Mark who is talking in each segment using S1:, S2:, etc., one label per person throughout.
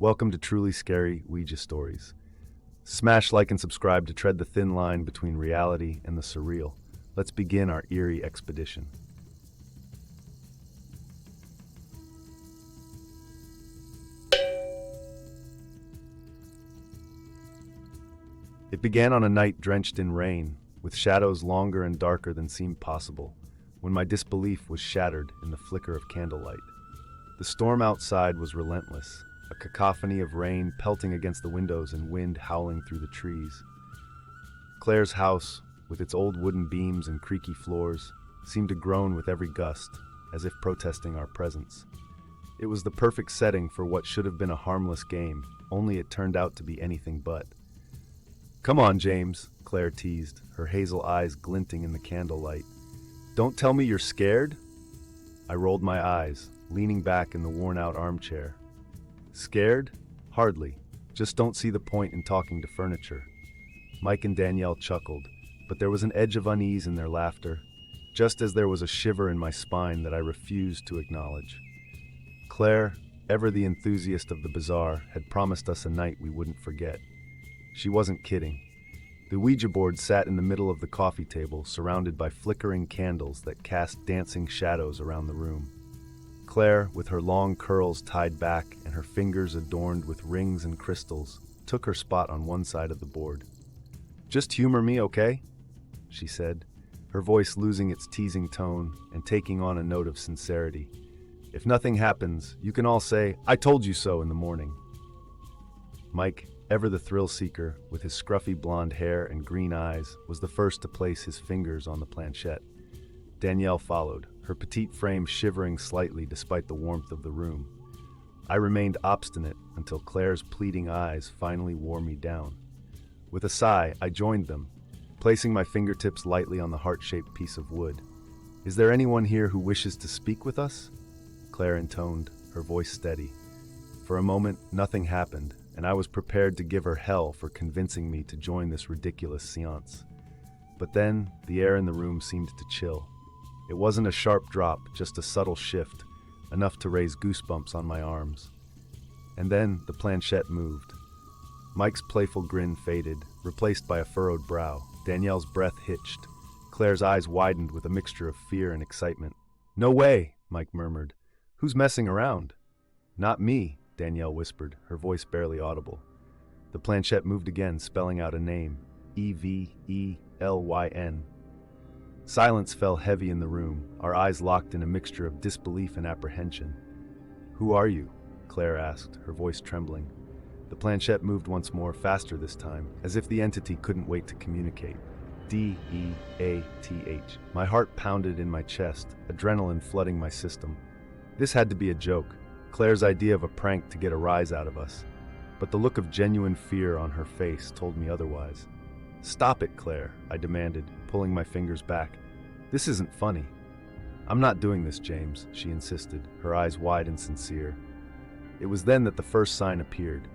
S1: Welcome to Truly Scary Ouija Stories. Smash like and subscribe to tread the thin line between reality and the surreal. Let's begin our eerie expedition. It began on a night drenched in rain, with shadows longer and darker than seemed possible, when my disbelief was shattered in the flicker of candlelight. The storm outside was relentless, a cacophony of rain pelting against the windows and wind howling through the trees. Claire's house, with its old wooden beams and creaky floors, seemed to groan with every gust, as if protesting our presence. It was the perfect setting for what should have been a harmless game, only it turned out to be anything but. "Come on, James," Claire teased, her hazel eyes glinting in the candlelight. "Don't tell me you're scared?" I rolled my eyes, leaning back in the worn-out armchair. Scared? Hardly. Just don't see the point in talking to furniture. Mike and Danielle chuckled, but there was an edge of unease in their laughter, just as there was a shiver in my spine that I refused to acknowledge. Claire, ever the enthusiast of the bizarre, had promised us a night we wouldn't forget. She wasn't kidding. The Ouija board sat in the middle of the coffee table, surrounded by flickering candles that cast dancing shadows around the room. Claire, with her long curls tied back and her fingers adorned with rings and crystals, took her spot on one side of the board. "Just humor me, okay?" she said, her voice losing its teasing tone and taking on a note of sincerity. "If nothing happens, you can all say, 'I told you so,' in the morning." Mike, ever the thrill-seeker, with his scruffy blonde hair and green eyes, was the first to place his fingers on the planchette. Danielle followed, her petite frame shivering slightly despite the warmth of the room. I remained obstinate until Claire's pleading eyes finally wore me down. With a sigh, I joined them, placing my fingertips lightly on the heart-shaped piece of wood. "Is there anyone here who wishes to speak with us?" Claire intoned, her voice steady. For a moment, nothing happened, and I was prepared to give her hell for convincing me to join this ridiculous seance. But then, the air in the room seemed to chill. It wasn't a sharp drop, just a subtle shift, enough to raise goosebumps on my arms. And then the planchette moved. Mike's playful grin faded, replaced by a furrowed brow. Danielle's breath hitched. Claire's eyes widened with a mixture of fear and excitement. "No way," Mike murmured. "Who's messing around?" "Not me," Danielle whispered, her voice barely audible. The planchette moved again, spelling out a name, Evelyn. Silence fell heavy in the room, our eyes locked in a mixture of disbelief and apprehension. "Who are you?" Claire asked, her voice trembling. The planchette moved once more, faster this time, as if the entity couldn't wait to communicate. D-E-A-T-H. My heart pounded in my chest, adrenaline flooding my system. This had to be a joke, Claire's idea of a prank to get a rise out of us. But the look of genuine fear on her face told me otherwise. "Stop it, Claire," I demanded, pulling my fingers back. "This isn't funny." "I'm not doing this, James," she insisted, her eyes wide and sincere. It was then that the first sign appeared.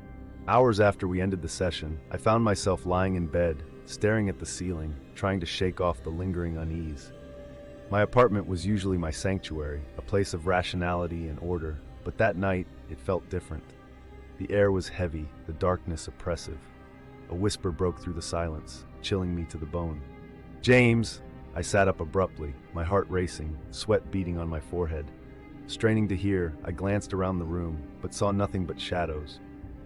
S1: Hours after we ended the session, I found myself lying in bed, staring at the ceiling, trying to shake off the lingering unease. My apartment was usually my sanctuary, a place of rationality and order, but that night it felt different. The air was heavy, the darkness oppressive. A whisper broke through the silence, chilling me to the bone. "James!" I sat up abruptly, my heart racing, sweat beading on my forehead. Straining to hear, I glanced around the room, but saw nothing but shadows.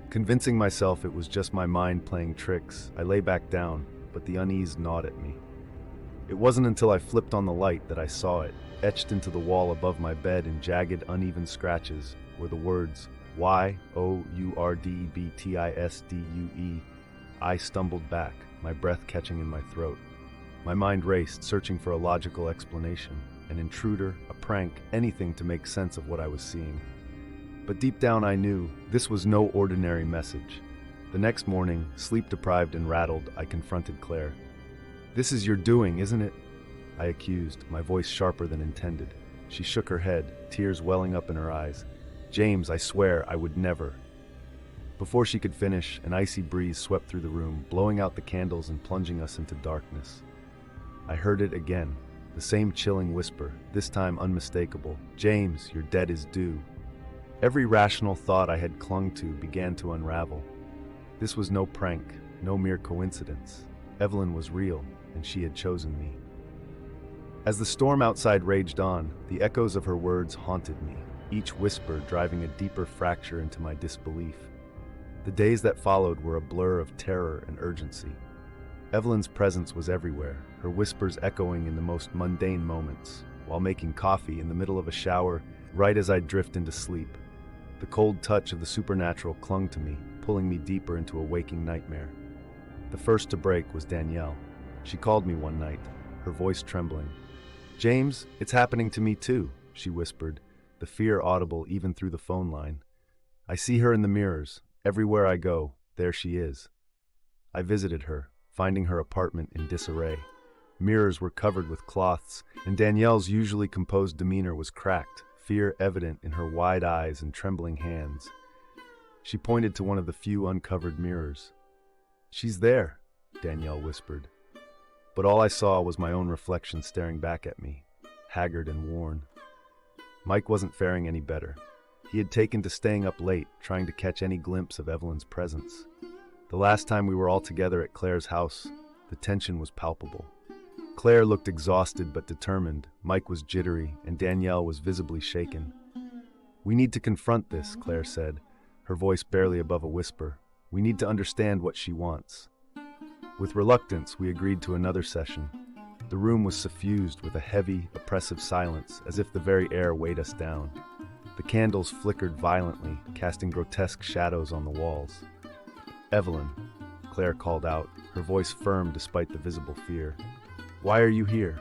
S1: Convincing myself it was just my mind playing tricks, I lay back down, but the unease gnawed at me. It wasn't until I flipped on the light that I saw it. Etched into the wall above my bed in jagged, uneven scratches were the words, Y-O-U-R-D-E-B-T-I-S-D-U-E. I stumbled back, my breath catching in my throat. My mind raced, searching for a logical explanation, an intruder, a prank, anything to make sense of what I was seeing. But deep down I knew this was no ordinary message. The next morning, sleep-deprived and rattled, I confronted Claire. "This is your doing, isn't it?" I accused, my voice sharper than intended. She shook her head, tears welling up in her eyes. "James, I swear I would never." Before she could finish, an icy breeze swept through the room, blowing out the candles and plunging us into darkness. I heard it again, the same chilling whisper, this time unmistakable. "James, your debt is due." Every rational thought I had clung to began to unravel. This was no prank, no mere coincidence. Evelyn was real, and she had chosen me. As the storm outside raged on, the echoes of her words haunted me, each whisper driving a deeper fracture into my disbelief. The days that followed were a blur of terror and urgency. Evelyn's presence was everywhere, her whispers echoing in the most mundane moments, while making coffee in the middle of a shower, right as I'd drift into sleep. The cold touch of the supernatural clung to me, pulling me deeper into a waking nightmare. The first to break was Danielle. She called me one night, her voice trembling. "James, it's happening to me too," she whispered, the fear audible even through the phone line. "I see her in the mirrors. Everywhere I go, there she is." I visited her, finding her apartment in disarray. Mirrors were covered with cloths, and Danielle's usually composed demeanor was cracked, fear evident in her wide eyes and trembling hands. She pointed to one of the few uncovered mirrors. "She's there," Danielle whispered. But all I saw was my own reflection staring back at me, haggard and worn. Mike wasn't faring any better. He had taken to staying up late, trying to catch any glimpse of Evelyn's presence. The last time we were all together at Claire's house, the tension was palpable. Claire looked exhausted but determined, Mike was jittery, and Danielle was visibly shaken. "We need to confront this," Claire said, her voice barely above a whisper. "We need to understand what she wants." With reluctance, we agreed to another session. The room was suffused with a heavy, oppressive silence, as if the very air weighed us down. The candles flickered violently, casting grotesque shadows on the walls. "Evelyn," Claire called out, her voice firm despite the visible fear. "Why are you here?"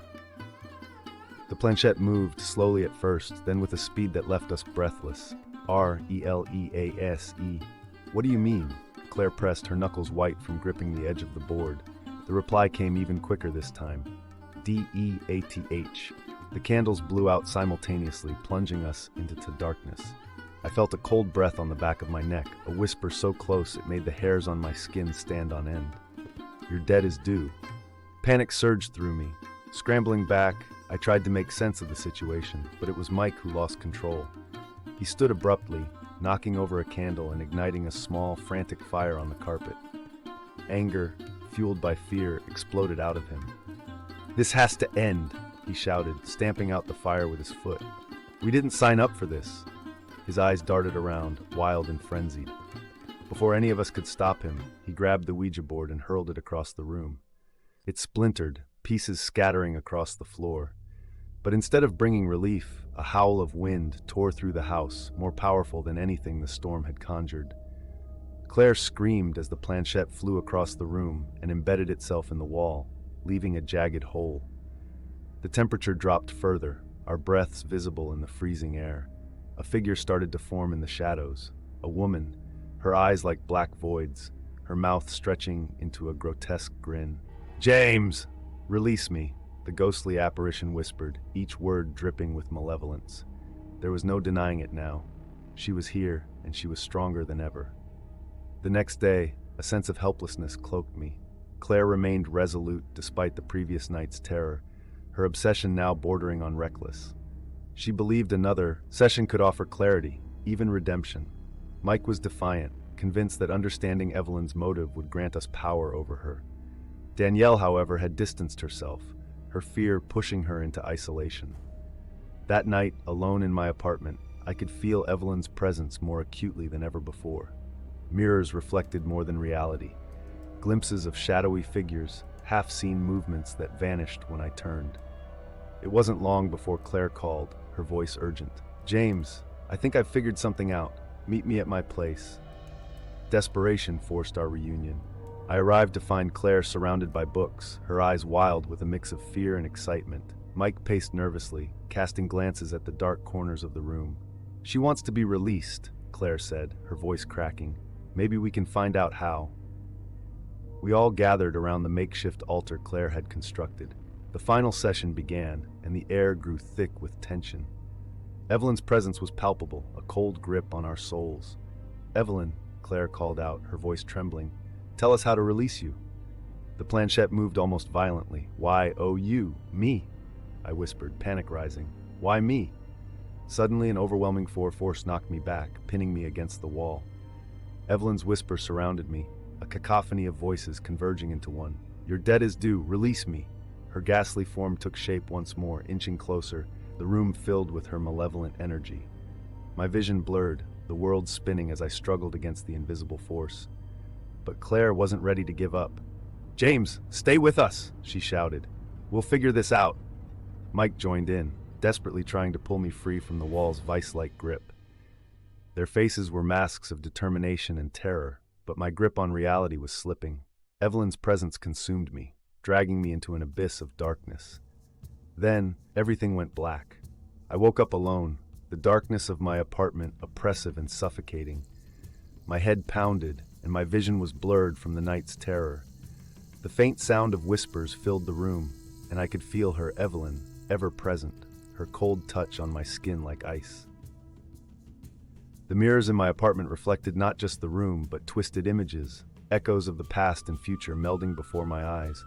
S1: The planchette moved, slowly at first, then with a speed that left us breathless. "R-E-L-E-A-S-E. What do you mean?" Claire pressed, her knuckles white from gripping the edge of the board. The reply came even quicker this time. "D-E-A-T-H. The candles blew out simultaneously, plunging us into darkness. I felt a cold breath on the back of my neck, a whisper so close it made the hairs on my skin stand on end. "Your debt is due." Panic surged through me. Scrambling back, I tried to make sense of the situation, but it was Mike who lost control. He stood abruptly, knocking over a candle and igniting a small, frantic fire on the carpet. Anger, fueled by fear, exploded out of him. "This has to end," he shouted, stamping out the fire with his foot. "We didn't sign up for this." His eyes darted around, wild and frenzied. Before any of us could stop him, he grabbed the Ouija board and hurled it across the room. It splintered, pieces scattering across the floor. But instead of bringing relief, a howl of wind tore through the house, more powerful than anything the storm had conjured. Claire screamed as the planchette flew across the room and embedded itself in the wall, leaving a jagged hole. The temperature dropped further, our breaths visible in the freezing air. A figure started to form in the shadows, a woman, her eyes like black voids, her mouth stretching into a grotesque grin. "James! Release me," the ghostly apparition whispered, each word dripping with malevolence. There was no denying it now. She was here, and she was stronger than ever. The next day, a sense of helplessness cloaked me. Claire remained resolute despite the previous night's terror, her obsession now bordering on reckless. She believed another session could offer clarity, even redemption. Mike was defiant, convinced that understanding Evelyn's motive would grant us power over her. Danielle, however, had distanced herself, her fear pushing her into isolation. That night, alone in my apartment, I could feel Evelyn's presence more acutely than ever before. Mirrors reflected more than reality. Glimpses of shadowy figures, half-seen movements that vanished when I turned. It wasn't long before Claire called, her voice urgent. "James, I think I've figured something out. Meet me at my place." Desperation forced our reunion. I arrived to find Claire surrounded by books, her eyes wild with a mix of fear and excitement. Mike paced nervously, casting glances at the dark corners of the room. "She wants to be released," Claire said, her voice cracking. "Maybe we can find out how." We all gathered around the makeshift altar Claire had constructed. The final session began, and the air grew thick with tension. Evelyn's presence was palpable, a cold grip on our souls. "Evelyn," Claire called out, her voice trembling, "tell us how to release you." The planchette moved almost violently. "Why, oh you, me," I whispered, panic rising. "Why me?" Suddenly, an overwhelming force knocked me back, pinning me against the wall. Evelyn's whisper surrounded me, a cacophony of voices converging into one. "Your debt is due, release me." Her ghastly form took shape once more, inching closer, the room filled with her malevolent energy. My vision blurred, the world spinning as I struggled against the invisible force. But Claire wasn't ready to give up. "James, stay with us," she shouted. "We'll figure this out." Mike joined in, desperately trying to pull me free from the wall's vice-like grip. Their faces were masks of determination and terror, but my grip on reality was slipping. Evelyn's presence consumed me, dragging me into an abyss of darkness. Then, everything went black. I woke up alone, the darkness of my apartment oppressive and suffocating. My head pounded, and my vision was blurred from the night's terror. The faint sound of whispers filled the room, and I could feel her, Evelyn, ever present, her cold touch on my skin like ice. The mirrors in my apartment reflected not just the room, but twisted images, echoes of the past and future melding before my eyes.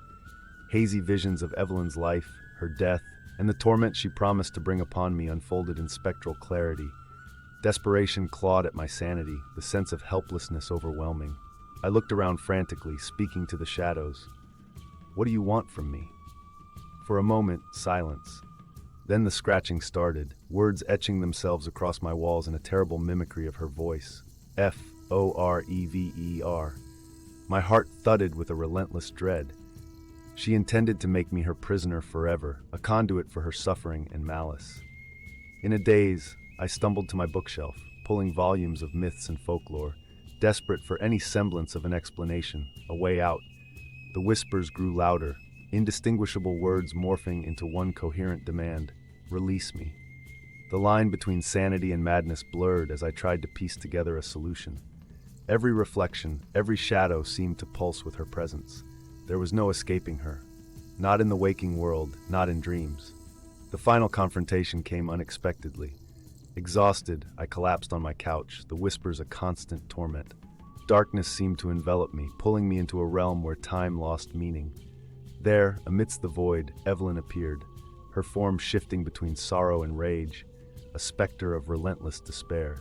S1: Hazy visions of Evelyn's life, her death, and the torment she promised to bring upon me unfolded in spectral clarity. Desperation clawed at my sanity, the sense of helplessness overwhelming. I looked around frantically, speaking to the shadows. "What do you want from me?" For a moment, silence. Then the scratching started, words etching themselves across my walls in a terrible mimicry of her voice. Forever. My heart thudded with a relentless dread. She intended to make me her prisoner forever, a conduit for her suffering and malice. In a daze, I stumbled to my bookshelf, pulling volumes of myths and folklore, desperate for any semblance of an explanation, a way out. The whispers grew louder, indistinguishable words morphing into one coherent demand: release me. The line between sanity and madness blurred as I tried to piece together a solution. Every reflection, every shadow seemed to pulse with her presence. There was no escaping her. Not in the waking world, not in dreams. The final confrontation came unexpectedly. Exhausted, I collapsed on my couch, the whispers a constant torment. Darkness seemed to envelop me, pulling me into a realm where time lost meaning. There, amidst the void, Evelyn appeared, her form shifting between sorrow and rage, a specter of relentless despair.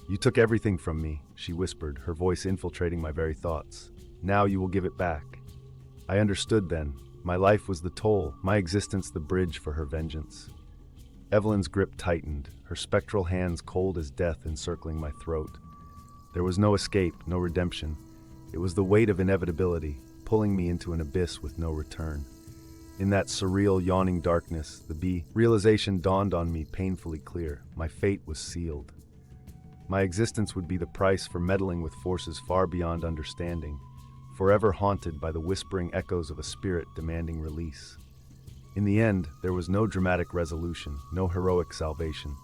S1: "You took everything from me," she whispered, her voice infiltrating my very thoughts. "Now you will give it back." I understood then. My life was the toll, my existence the bridge for her vengeance. Evelyn's grip tightened, her spectral hands cold as death encircling my throat. There was no escape, no redemption. It was the weight of inevitability, pulling me into an abyss with no return. In that surreal, yawning darkness, the realization dawned on me painfully clear. My fate was sealed. My existence would be the price for meddling with forces far beyond understanding, forever haunted by the whispering echoes of a spirit demanding release. In the end, there was no dramatic resolution, no heroic salvation.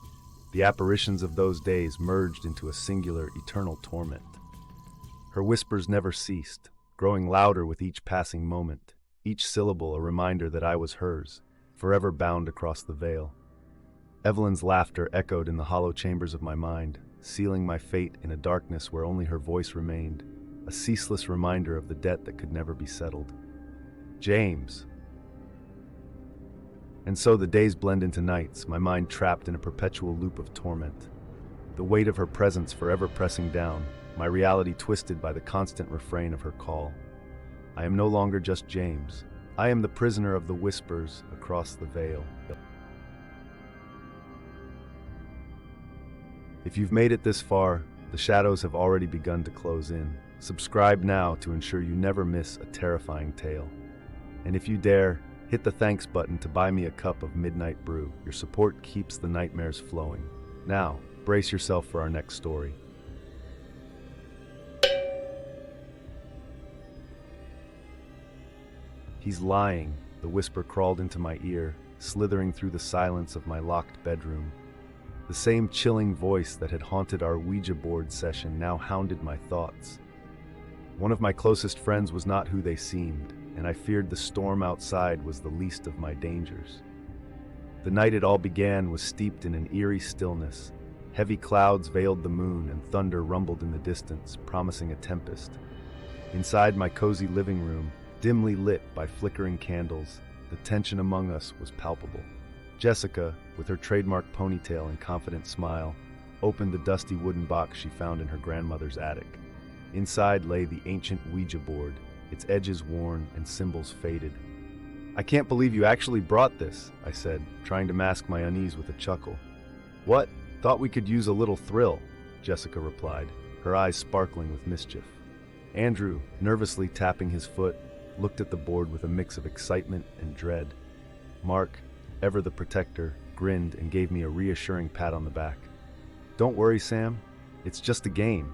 S1: The apparitions of those days merged into a singular, eternal torment. Her whispers never ceased, growing louder with each passing moment, each syllable a reminder that I was hers, forever bound across the veil. Evelyn's laughter echoed in the hollow chambers of my mind, sealing my fate in a darkness where only her voice remained, a ceaseless reminder of the debt that could never be settled. James. And so the days blend into nights, my mind trapped in a perpetual loop of torment. The weight of her presence forever pressing down, my reality twisted by the constant refrain of her call. I am no longer just James. I am the prisoner of the whispers across the veil. If you've made it this far, the shadows have already begun to close in. Subscribe now to ensure you never miss a terrifying tale. And if you dare, hit the thanks button to buy me a cup of midnight brew. Your support keeps the nightmares flowing. Now, brace yourself for our next story. He's lying, the whisper crawled into my ear, slithering through the silence of my locked bedroom. The same chilling voice that had haunted our Ouija board session now hounded my thoughts. One of my closest friends was not who they seemed, and I feared the storm outside was the least of my dangers. The night it all began was steeped in an eerie stillness. Heavy clouds veiled the moon and thunder rumbled in the distance, promising a tempest. Inside my cozy living room, dimly lit by flickering candles, the tension among us was palpable. Jessica, with her trademark ponytail and confident smile, opened the dusty wooden box she found in her grandmother's attic. Inside lay the ancient Ouija board, its edges worn and symbols faded. "I can't believe you actually brought this," I said, trying to mask my unease with a chuckle. "What? Thought we could use a little thrill," Jessica replied, her eyes sparkling with mischief. Andrew, nervously tapping his foot, looked at the board with a mix of excitement and dread. Mark, ever the protector, grinned and gave me a reassuring pat on the back. "Don't worry, Sam. It's just a game."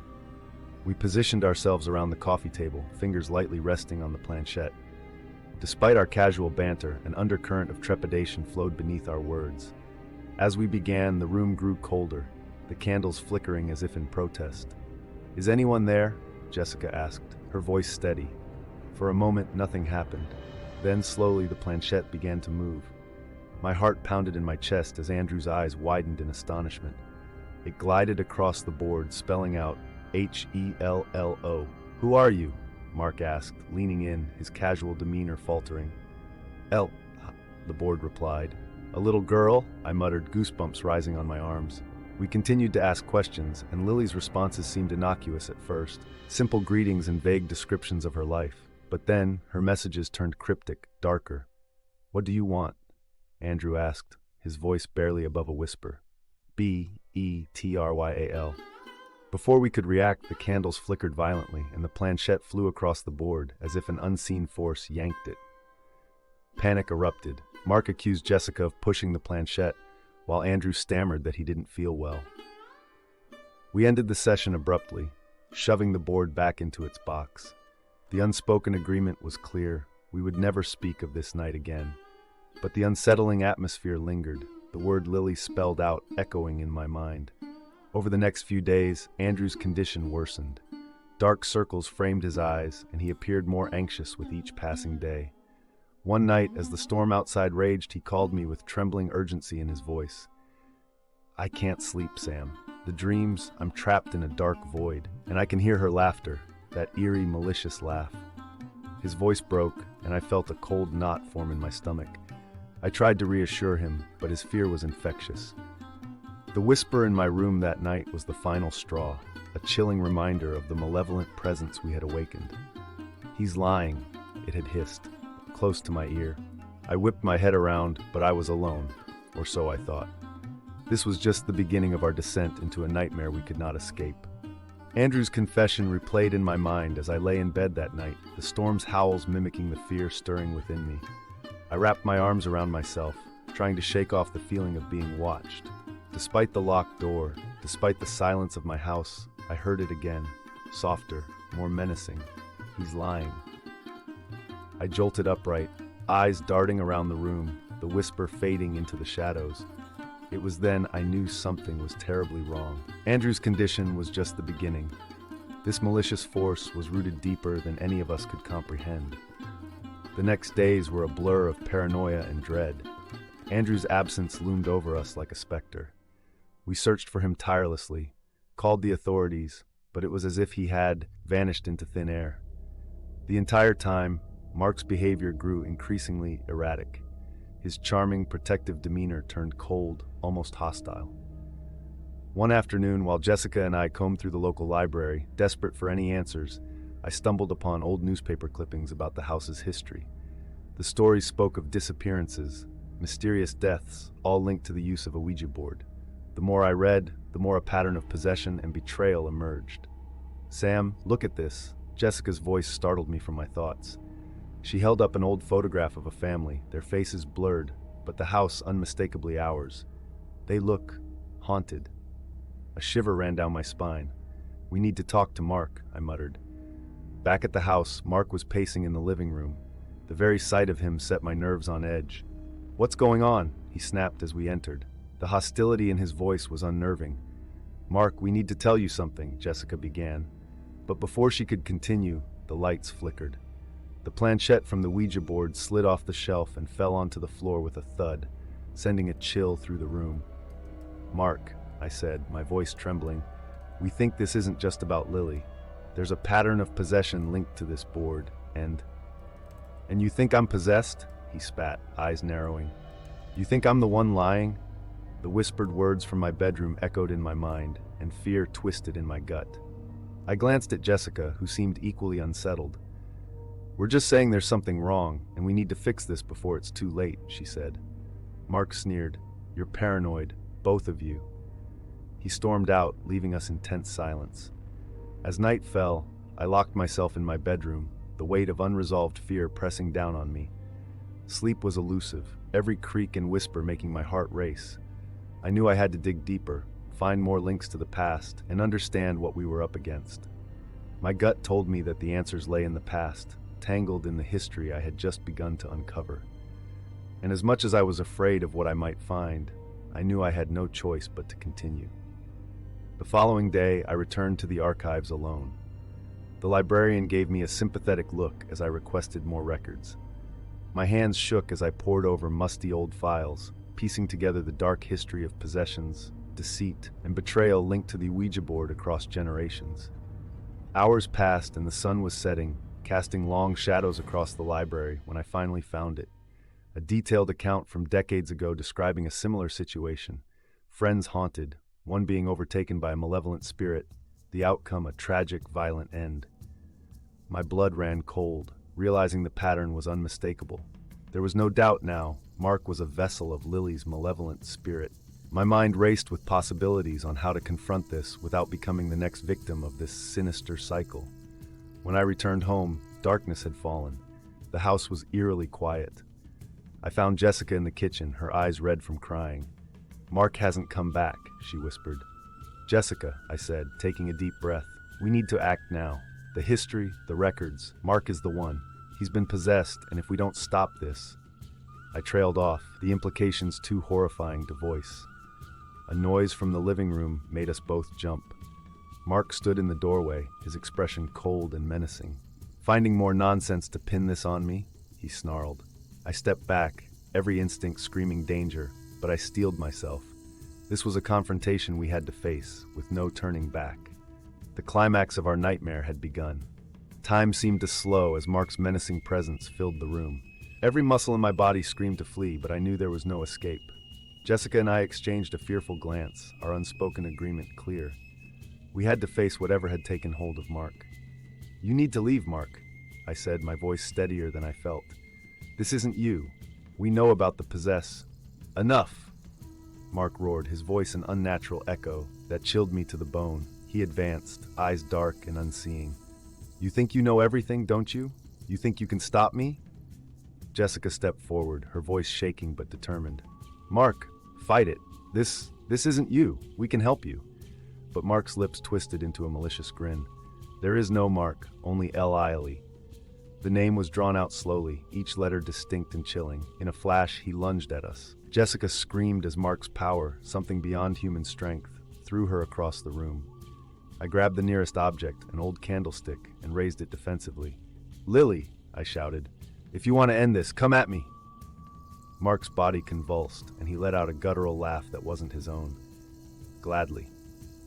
S1: We positioned ourselves around the coffee table, fingers lightly resting on the planchette. Despite our casual banter, an undercurrent of trepidation flowed beneath our words. As we began, the room grew colder, the candles flickering as if in protest. "Is anyone there?" Jessica asked, her voice steady. For a moment, nothing happened. Then slowly the planchette began to move. My heart pounded in my chest as Andrew's eyes widened in astonishment. It glided across the board, spelling out Hello. "Who are you?" Mark asked, leaning in, his casual demeanor faltering. "El," the board replied. "A little girl?" I muttered, goosebumps rising on my arms. We continued to ask questions, and Lily's responses seemed innocuous at first, simple greetings and vague descriptions of her life. But then, her messages turned cryptic, darker. "What do you want?" Andrew asked, his voice barely above a whisper. "Betryal." Before we could react, the candles flickered violently, and the planchette flew across the board as if an unseen force yanked it. Panic erupted. Mark accused Jessica of pushing the planchette, while Andrew stammered that he didn't feel well. We ended the session abruptly, shoving the board back into its box. The unspoken agreement was clear: we would never speak of this night again. But the unsettling atmosphere lingered, the word Lily spelled out echoing in my mind. Over the next few days, Andrew's condition worsened. Dark circles framed his eyes, and he appeared more anxious with each passing day. One night, as the storm outside raged, he called me with trembling urgency in his voice. "I can't sleep, Sam. The dreams, I'm trapped in a dark void, and I can hear her laughter, that eerie, malicious laugh." His voice broke, and I felt a cold knot form in my stomach. I tried to reassure him, but his fear was infectious. The whisper in my room that night was the final straw, a chilling reminder of the malevolent presence we had awakened. "He's lying," it had hissed, close to my ear. I whipped my head around, but I was alone, or so I thought. This was just the beginning of our descent into a nightmare we could not escape. Andrew's confession replayed in my mind as I lay in bed that night, the storm's howls mimicking the fear stirring within me. I wrapped my arms around myself, trying to shake off the feeling of being watched. Despite the locked door, despite the silence of my house, I heard it again, softer, more menacing. "He's lying." I jolted upright, eyes darting around the room, the whisper fading into the shadows. It was then I knew something was terribly wrong. Andrew's condition was just the beginning. This malicious force was rooted deeper than any of us could comprehend. The next days were a blur of paranoia and dread. Andrew's absence loomed over us like a specter. We searched for him tirelessly, called the authorities, but it was as if he had vanished into thin air. The entire time, Mark's behavior grew increasingly erratic. His charming, protective demeanor turned cold, almost hostile. One afternoon, while Jessica and I combed through the local library, desperate for any answers, I stumbled upon old newspaper clippings about the house's history. The stories spoke of disappearances, mysterious deaths, all linked to the use of a Ouija board. The more I read, the more a pattern of possession and betrayal emerged. "Sam, look at this." Jessica's voice startled me from my thoughts. She held up an old photograph of a family, their faces blurred, but the house unmistakably ours. "They look haunted." A shiver ran down my spine. "We need to talk to Mark," I muttered. Back at the house, Mark was pacing in the living room. The very sight of him set my nerves on edge. "What's going on?" he snapped as we entered. The hostility in his voice was unnerving. "Mark, we need to tell you something," Jessica began. But before she could continue, the lights flickered. The planchette from the Ouija board slid off the shelf and fell onto the floor with a thud, sending a chill through the room. "Mark," I said, my voice trembling, "we think this isn't just about Lily. There's a pattern of possession linked to this board, and you think I'm possessed?" He spat, eyes narrowing. You think I'm the one lying? The whispered words from my bedroom echoed in my mind, and fear twisted in my gut. I glanced at Jessica, who seemed equally unsettled. We're just saying there's something wrong, and we need to fix this before it's too late, she said. Mark sneered. You're paranoid, both of you. He stormed out, leaving us in tense silence. As night fell, I locked myself in my bedroom, the weight of unresolved fear pressing down on me. Sleep was elusive, every creak and whisper making my heart race. I knew I had to dig deeper, find more links to the past, and understand what we were up against. My gut told me that the answers lay in the past, tangled in the history I had just begun to uncover. And as much as I was afraid of what I might find, I knew I had no choice but to continue. The following day, I returned to the archives alone. The librarian gave me a sympathetic look as I requested more records. My hands shook as I pored over musty old files, piecing together the dark history of possessions, deceit, and betrayal linked to the Ouija board across generations. Hours passed and the sun was setting, casting long shadows across the library when I finally found it. A detailed account from decades ago describing a similar situation. Friends haunted, one being overtaken by a malevolent spirit, the outcome a tragic, violent end. My blood ran cold, realizing the pattern was unmistakable. There was no doubt now, Mark was a vessel of Lily's malevolent spirit. My mind raced with possibilities on how to confront this without becoming the next victim of this sinister cycle. When I returned home, darkness had fallen. The house was eerily quiet. I found Jessica in the kitchen, her eyes red from crying. Mark hasn't come back, she whispered. Jessica, I said, taking a deep breath, we need to act now. The history, the records, Mark is the one. He's been possessed, and if we don't stop this... I trailed off, the implications too horrifying to voice. A noise from the living room made us both jump. Mark stood in the doorway, his expression cold and menacing. Finding more nonsense to pin this on me, he snarled. I stepped back, every instinct screaming danger, but I steeled myself. This was a confrontation we had to face, with no turning back. The climax of our nightmare had begun. Time seemed to slow as Mark's menacing presence filled the room. Every muscle in my body screamed to flee, but I knew there was no escape. Jessica and I exchanged a fearful glance, our unspoken agreement clear. We had to face whatever had taken hold of Mark. You need to leave, Mark, I said, my voice steadier than I felt. This isn't you. We know about the possess. Enough! Mark roared, his voice an unnatural echo that chilled me to the bone. He advanced, eyes dark and unseeing. You think you know everything, don't you? You think you can stop me? Jessica stepped forward, her voice shaking but determined. Mark, fight it. This isn't you. We can help you. But Mark's lips twisted into a malicious grin. There is no Mark, only Evelyn. The name was drawn out slowly, each letter distinct and chilling. In a flash, he lunged at us. Jessica screamed as Mark's power, something beyond human strength, threw her across the room. I grabbed the nearest object, an old candlestick, and raised it defensively. Lily, I shouted, if you want to end this, come at me. Mark's body convulsed, and he let out a guttural laugh that wasn't his own. Gladly.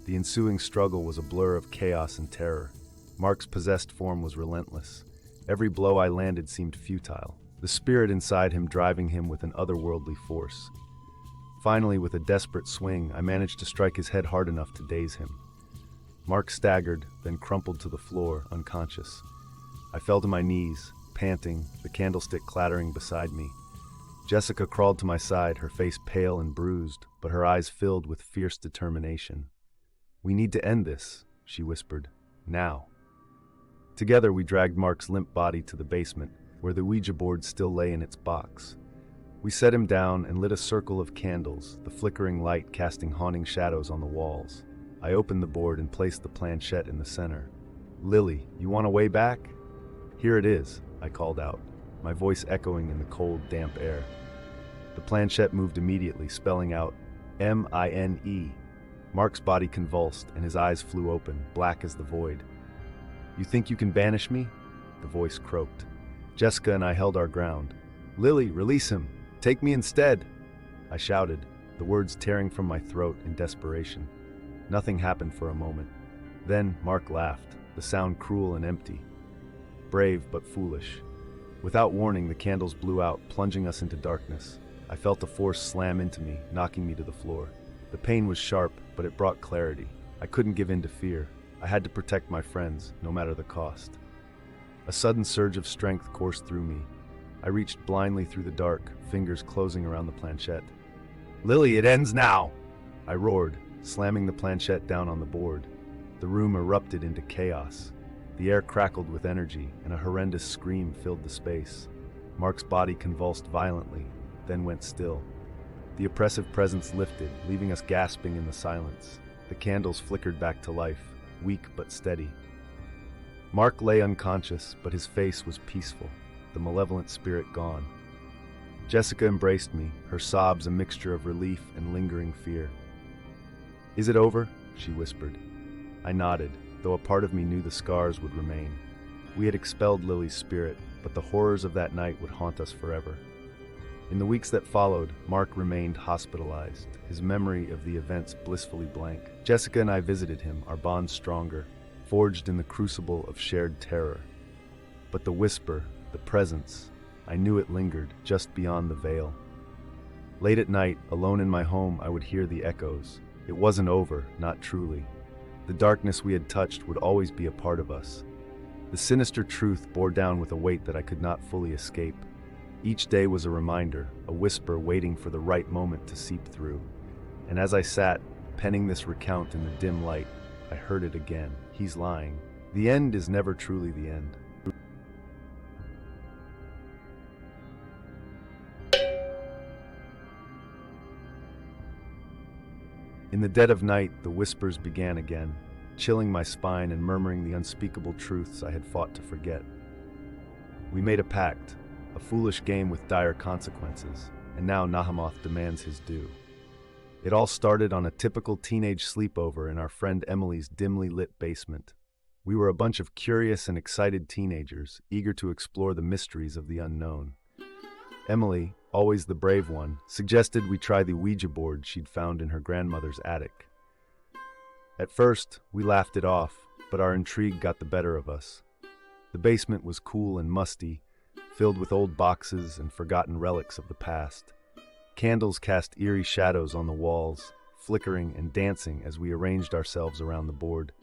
S1: The ensuing struggle was a blur of chaos and terror. Mark's possessed form was relentless. Every blow I landed seemed futile, the spirit inside him driving him with an otherworldly force. Finally, with a desperate swing, I managed to strike his head hard enough to daze him. Mark staggered, then crumpled to the floor, unconscious. I fell to my knees, panting, the candlestick clattering beside me. Jessica crawled to my side, her face pale and bruised, but her eyes filled with fierce determination. We need to end this, she whispered. Now. Together we dragged Mark's limp body to the basement, where the Ouija board still lay in its box. We set him down and lit a circle of candles, the flickering light casting haunting shadows on the walls. I opened the board and placed the planchette in the center. Lily, you want a way back? Here it is, I called out, my voice echoing in the cold, damp air. The planchette moved immediately, spelling out M-I-N-E. Mark's body convulsed, and his eyes flew open, black as the void. You think you can banish me? The voice croaked. Jessica and I held our ground. Lily, release him. Take me instead. I shouted, the words tearing from my throat in desperation. Nothing happened for a moment. Then Mark laughed, the sound cruel and empty. Brave but foolish. Without warning, the candles blew out, plunging us into darkness. I felt a force slam into me, knocking me to the floor. The pain was sharp, but it brought clarity. I couldn't give in to fear. I had to protect my friends, no matter the cost. A sudden surge of strength coursed through me. I reached blindly through the dark, fingers closing around the planchette. "Lily, it ends now!" I roared, slamming the planchette down on the board. The room erupted into chaos. The air crackled with energy, and a horrendous scream filled the space. Mark's body convulsed violently, then went still. The oppressive presence lifted, leaving us gasping in the silence. The candles flickered back to life, weak but steady. Mark lay unconscious, but his face was peaceful, the malevolent spirit gone. Jessica embraced me, her sobs a mixture of relief and lingering fear. "Is it over?" she whispered. I nodded, though a part of me knew the scars would remain. We had expelled Lily's spirit, but the horrors of that night would haunt us forever. In the weeks that followed, Mark remained hospitalized, his memory of the events blissfully blank. Jessica and I visited him, our bond stronger, forged in the crucible of shared terror. But the whisper, the presence, I knew it lingered just beyond the veil. Late at night, alone in my home, I would hear the echoes. It wasn't over, not truly. The darkness we had touched would always be a part of us. The sinister truth bore down with a weight that I could not fully escape. Each day was a reminder, a whisper waiting for the right moment to seep through. And as I sat, penning this recount in the dim light, I heard it again. He's lying. The end is never truly the end. In the dead of night, the whispers began again, chilling my spine and murmuring the unspeakable truths I had fought to forget. We made a pact, a foolish game with dire consequences, and now Nahim Moth demands his due. It all started on a typical teenage sleepover in our friend Emily's dimly lit basement. We were a bunch of curious and excited teenagers, eager to explore the mysteries of the unknown. Emily, always the brave one, suggested we try the Ouija board she'd found in her grandmother's attic. At first, we laughed it off, but our intrigue got the better of us. The basement was cool and musty, filled with old boxes and forgotten relics of the past. Candles cast eerie shadows on the walls, flickering and dancing as we arranged ourselves around the board.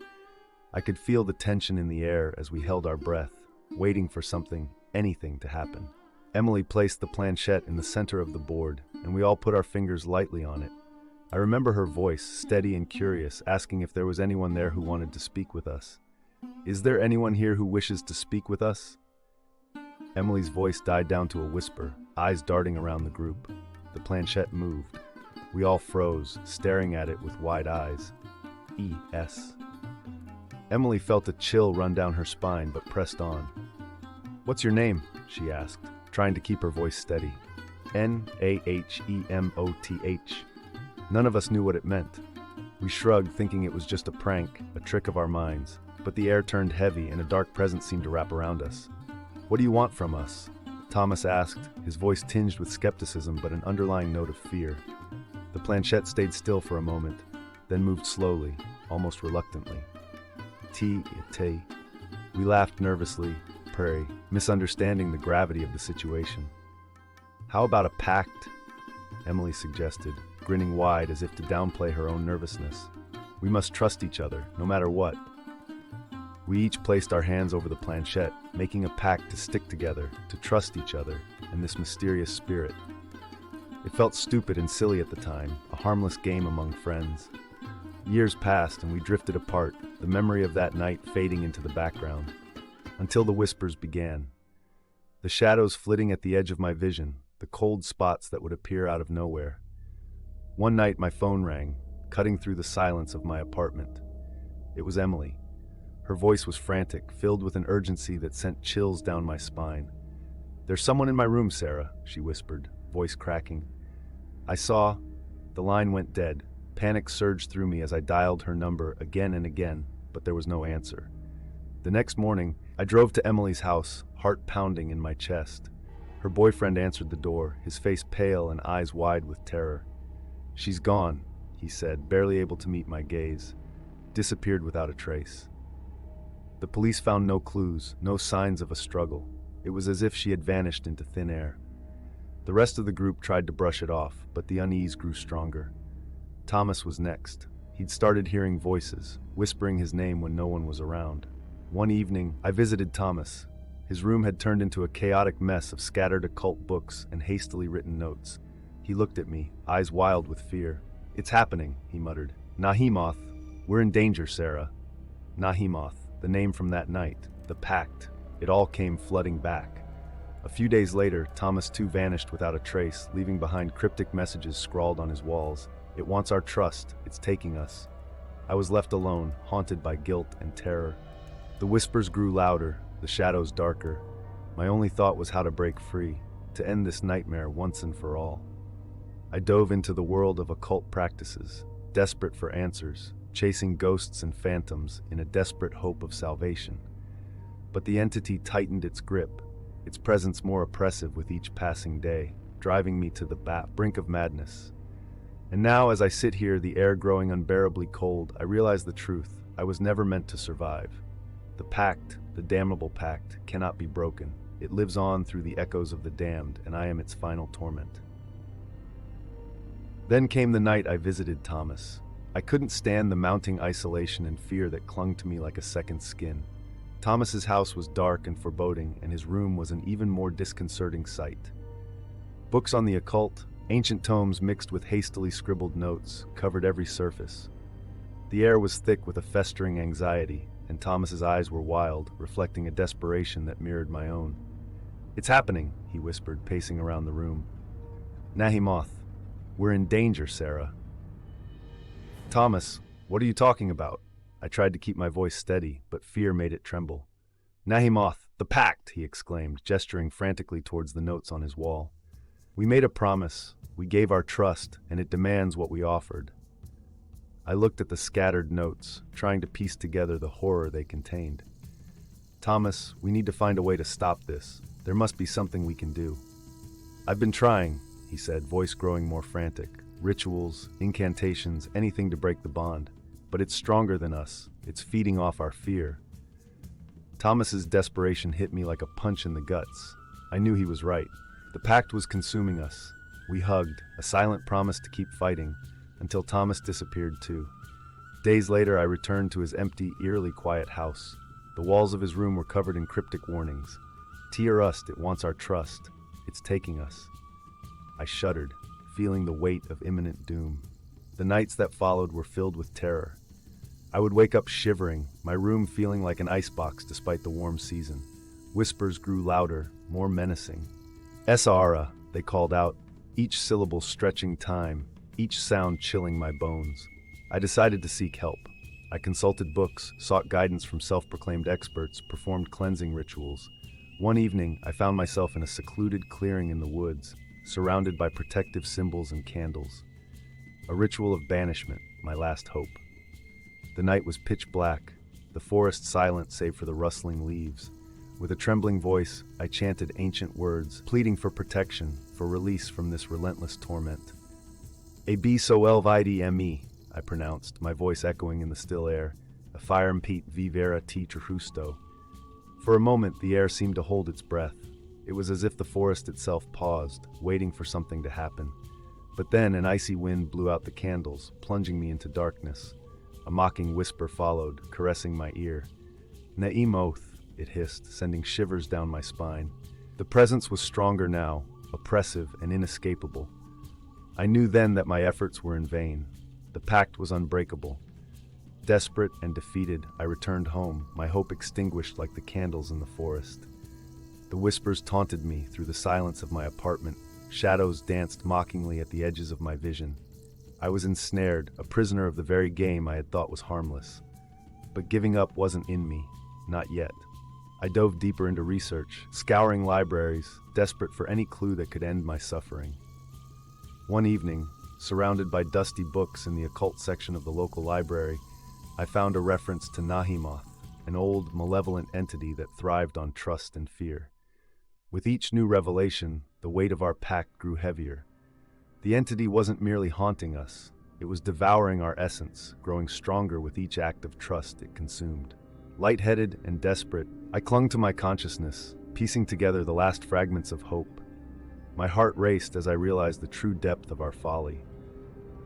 S1: I could feel the tension in the air as we held our breath, waiting for something, anything to happen. Emily placed the planchette in the center of the board, and we all put our fingers lightly on it. I remember her voice, steady and curious, asking if there was anyone there who wanted to speak with us. "Is there anyone here who wishes to speak with us?" Emily's voice died down to a whisper, eyes darting around the group. The planchette moved. We all froze, staring at it with wide eyes. "E.S." Emily felt a chill run down her spine, but pressed on. "What's your name?" she asked, trying to keep her voice steady. "Nahimoth. None of us knew what it meant. We shrugged, thinking it was just a prank, a trick of our minds, but the air turned heavy and a dark presence seemed to wrap around us. "What do you want from us?" Thomas asked, his voice tinged with skepticism but an underlying note of fear. The planchette stayed still for a moment, then moved slowly, almost reluctantly. "T. We laughed nervously, misunderstanding the gravity of the situation. "How about a pact?" Emily suggested, grinning wide as if to downplay her own nervousness. "We must trust each other, no matter what." We each placed our hands over the planchette, making a pact to stick together, to trust each other, and this mysterious spirit. It felt stupid and silly at the time, a harmless game among friends. Years passed and we drifted apart, the memory of that night fading into the background, until the whispers began. The shadows flitting at the edge of my vision, the cold spots that would appear out of nowhere. One night my phone rang, cutting through the silence of my apartment. It was Emily. Her voice was frantic, filled with an urgency that sent chills down my spine. "There's someone in my room, Sarah," she whispered, voice cracking. I saw. The line went dead. Panic surged through me as I dialed her number again and again, but there was no answer. The next morning, I drove to Emily's house, heart pounding in my chest. Her boyfriend answered the door, his face pale and eyes wide with terror. "She's gone," he said, barely able to meet my gaze. "Disappeared without a trace." The police found no clues, no signs of a struggle. It was as if she had vanished into thin air. The rest of the group tried to brush it off, but the unease grew stronger. Thomas was next. He'd started hearing voices, whispering his name when no one was around. One evening, I visited Thomas. His room had turned into a chaotic mess of scattered occult books and hastily written notes. He looked at me, eyes wild with fear. "It's happening," he muttered. "Nahim Moth, we're in danger, Sarah." Nahim Moth, the name from that night, the pact. It all came flooding back. A few days later, Thomas too vanished without a trace, leaving behind cryptic messages scrawled on his walls. "It wants our trust. It's taking us." I was left alone, haunted by guilt and terror. The whispers grew louder, the shadows darker. My only thought was how to break free, to end this nightmare once and for all. I dove into the world of occult practices, desperate for answers, chasing ghosts and phantoms in a desperate hope of salvation. But the entity tightened its grip, its presence more oppressive with each passing day, driving me to the brink of madness. And now, as I sit here, the air growing unbearably cold, I realize the truth. I was never meant to survive. The pact, the damnable pact, cannot be broken. It lives on through the echoes of the damned, and I am its final torment. Then came the night I visited Thomas. I couldn't stand the mounting isolation and fear that clung to me like a second skin. Thomas's house was dark and foreboding, and his room was an even more disconcerting sight. Books on the occult, ancient tomes mixed with hastily scribbled notes, covered every surface. The air was thick with a festering anxiety, and Thomas's eyes were wild, reflecting a desperation that mirrored my own. "It's happening," he whispered, pacing around the room. "Nahim Moth, we're in danger, Sarah." "Thomas, what are you talking about?" I tried to keep my voice steady, but fear made it tremble. "Nahim Moth, the pact!" he exclaimed, gesturing frantically towards the notes on his wall. "We made a promise, we gave our trust, and it demands what we offered." I looked at the scattered notes, trying to piece together the horror they contained. "Thomas, we need to find a way to stop this. There must be something we can do." "I've been trying," he said, voice growing more frantic. "Rituals, incantations, anything to break the bond. But it's stronger than us. It's feeding off our fear." Thomas's desperation hit me like a punch in the guts. I knew he was right. The pact was consuming us. We hugged, a silent promise to keep fighting, until Thomas disappeared too. Days later, I returned to his empty, eerily quiet house. The walls of his room were covered in cryptic warnings. "Tear us, it wants our trust. It's taking us." I shuddered, feeling the weight of imminent doom. The nights that followed were filled with terror. I would wake up shivering, my room feeling like an icebox despite the warm season. Whispers grew louder, more menacing. "Ezra," they called out, each syllable stretching time, each sound chilling my bones. I decided to seek help. I consulted books, sought guidance from self-proclaimed experts, performed cleansing rituals. One evening, I found myself in a secluded clearing in the woods, surrounded by protective symbols and candles. A ritual of banishment, my last hope. The night was pitch black, the forest silent save for the rustling leaves. With a trembling voice, I chanted ancient words, pleading for protection, for release from this relentless torment. "Abi so elvide I pronounced, my voice echoing in the still air. "A fire Pete vivera ti justo." For a moment, the air seemed to hold its breath. It was as if the forest itself paused, waiting for something to happen. But then an icy wind blew out the candles, plunging me into darkness. A mocking whisper followed, caressing my ear. "Nahim Moth," it hissed, sending shivers down my spine. The presence was stronger now, oppressive and inescapable. I knew then that my efforts were in vain. The pact was unbreakable. Desperate and defeated, I returned home, my hope extinguished like the candles in the forest. The whispers taunted me through the silence of my apartment. Shadows danced mockingly at the edges of my vision. I was ensnared, a prisoner of the very game I had thought was harmless. But giving up wasn't in me, not yet. I dove deeper into research, scouring libraries, desperate for any clue that could end my suffering. One evening, surrounded by dusty books in the occult section of the local library, I found a reference to Nahim Moth, an old, malevolent entity that thrived on trust and fear. With each new revelation, the weight of our pact grew heavier. The entity wasn't merely haunting us, it was devouring our essence, growing stronger with each act of trust it consumed. Lightheaded and desperate, I clung to my consciousness, piecing together the last fragments of hope. My heart raced as I realized the true depth of our folly.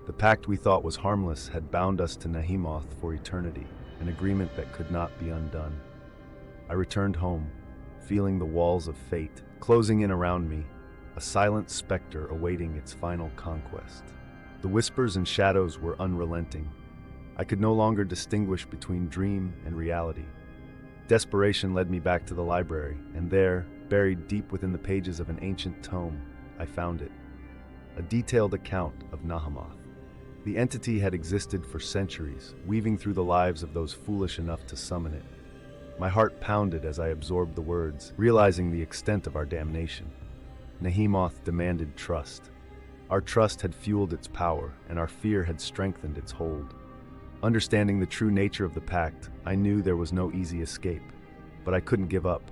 S1: The pact we thought was harmless had bound us to Nahim Moth for eternity, an agreement that could not be undone. I returned home, feeling the walls of fate closing in around me, a silent specter awaiting its final conquest. The whispers and shadows were unrelenting. I could no longer distinguish between dream and reality. Desperation led me back to the library, and there, buried deep within the pages of an ancient tome, I found it. A detailed account of Nahim Moth. The entity had existed for centuries, weaving through the lives of those foolish enough to summon it. My heart pounded as I absorbed the words, realizing the extent of our damnation. Nahim Moth demanded trust. Our trust had fueled its power, and our fear had strengthened its hold. Understanding the true nature of the pact, I knew there was no easy escape, but I couldn't give up.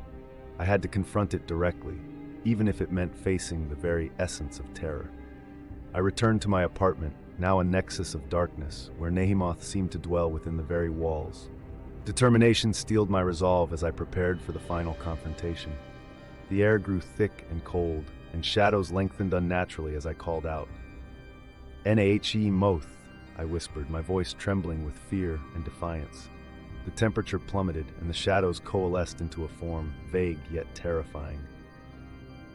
S1: I had to confront it directly, even if it meant facing the very essence of terror. I returned to my apartment, now a nexus of darkness, where Nahim Moth seemed to dwell within the very walls. Determination steeled my resolve as I prepared for the final confrontation. The air grew thick and cold, and shadows lengthened unnaturally as I called out. Nahim Moth, I whispered, my voice trembling with fear and defiance. The temperature plummeted, and the shadows coalesced into a form, vague yet terrifying.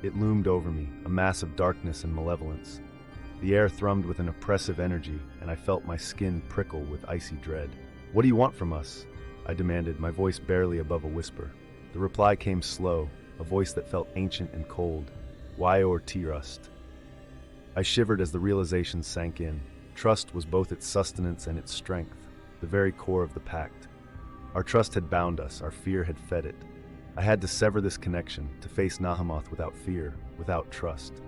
S1: It loomed over me, a mass of darkness and malevolence. The air thrummed with an oppressive energy, and I felt my skin prickle with icy dread. "What do you want from us?" I demanded, my voice barely above a whisper. The reply came slow, a voice that felt ancient and cold. "Why or trust?" I shivered as the realization sank in. Trust was both its sustenance and its strength, the very core of the pact. Our trust had bound us, our fear had fed it. I had to sever this connection, to face Nahim Moth without fear, without trust.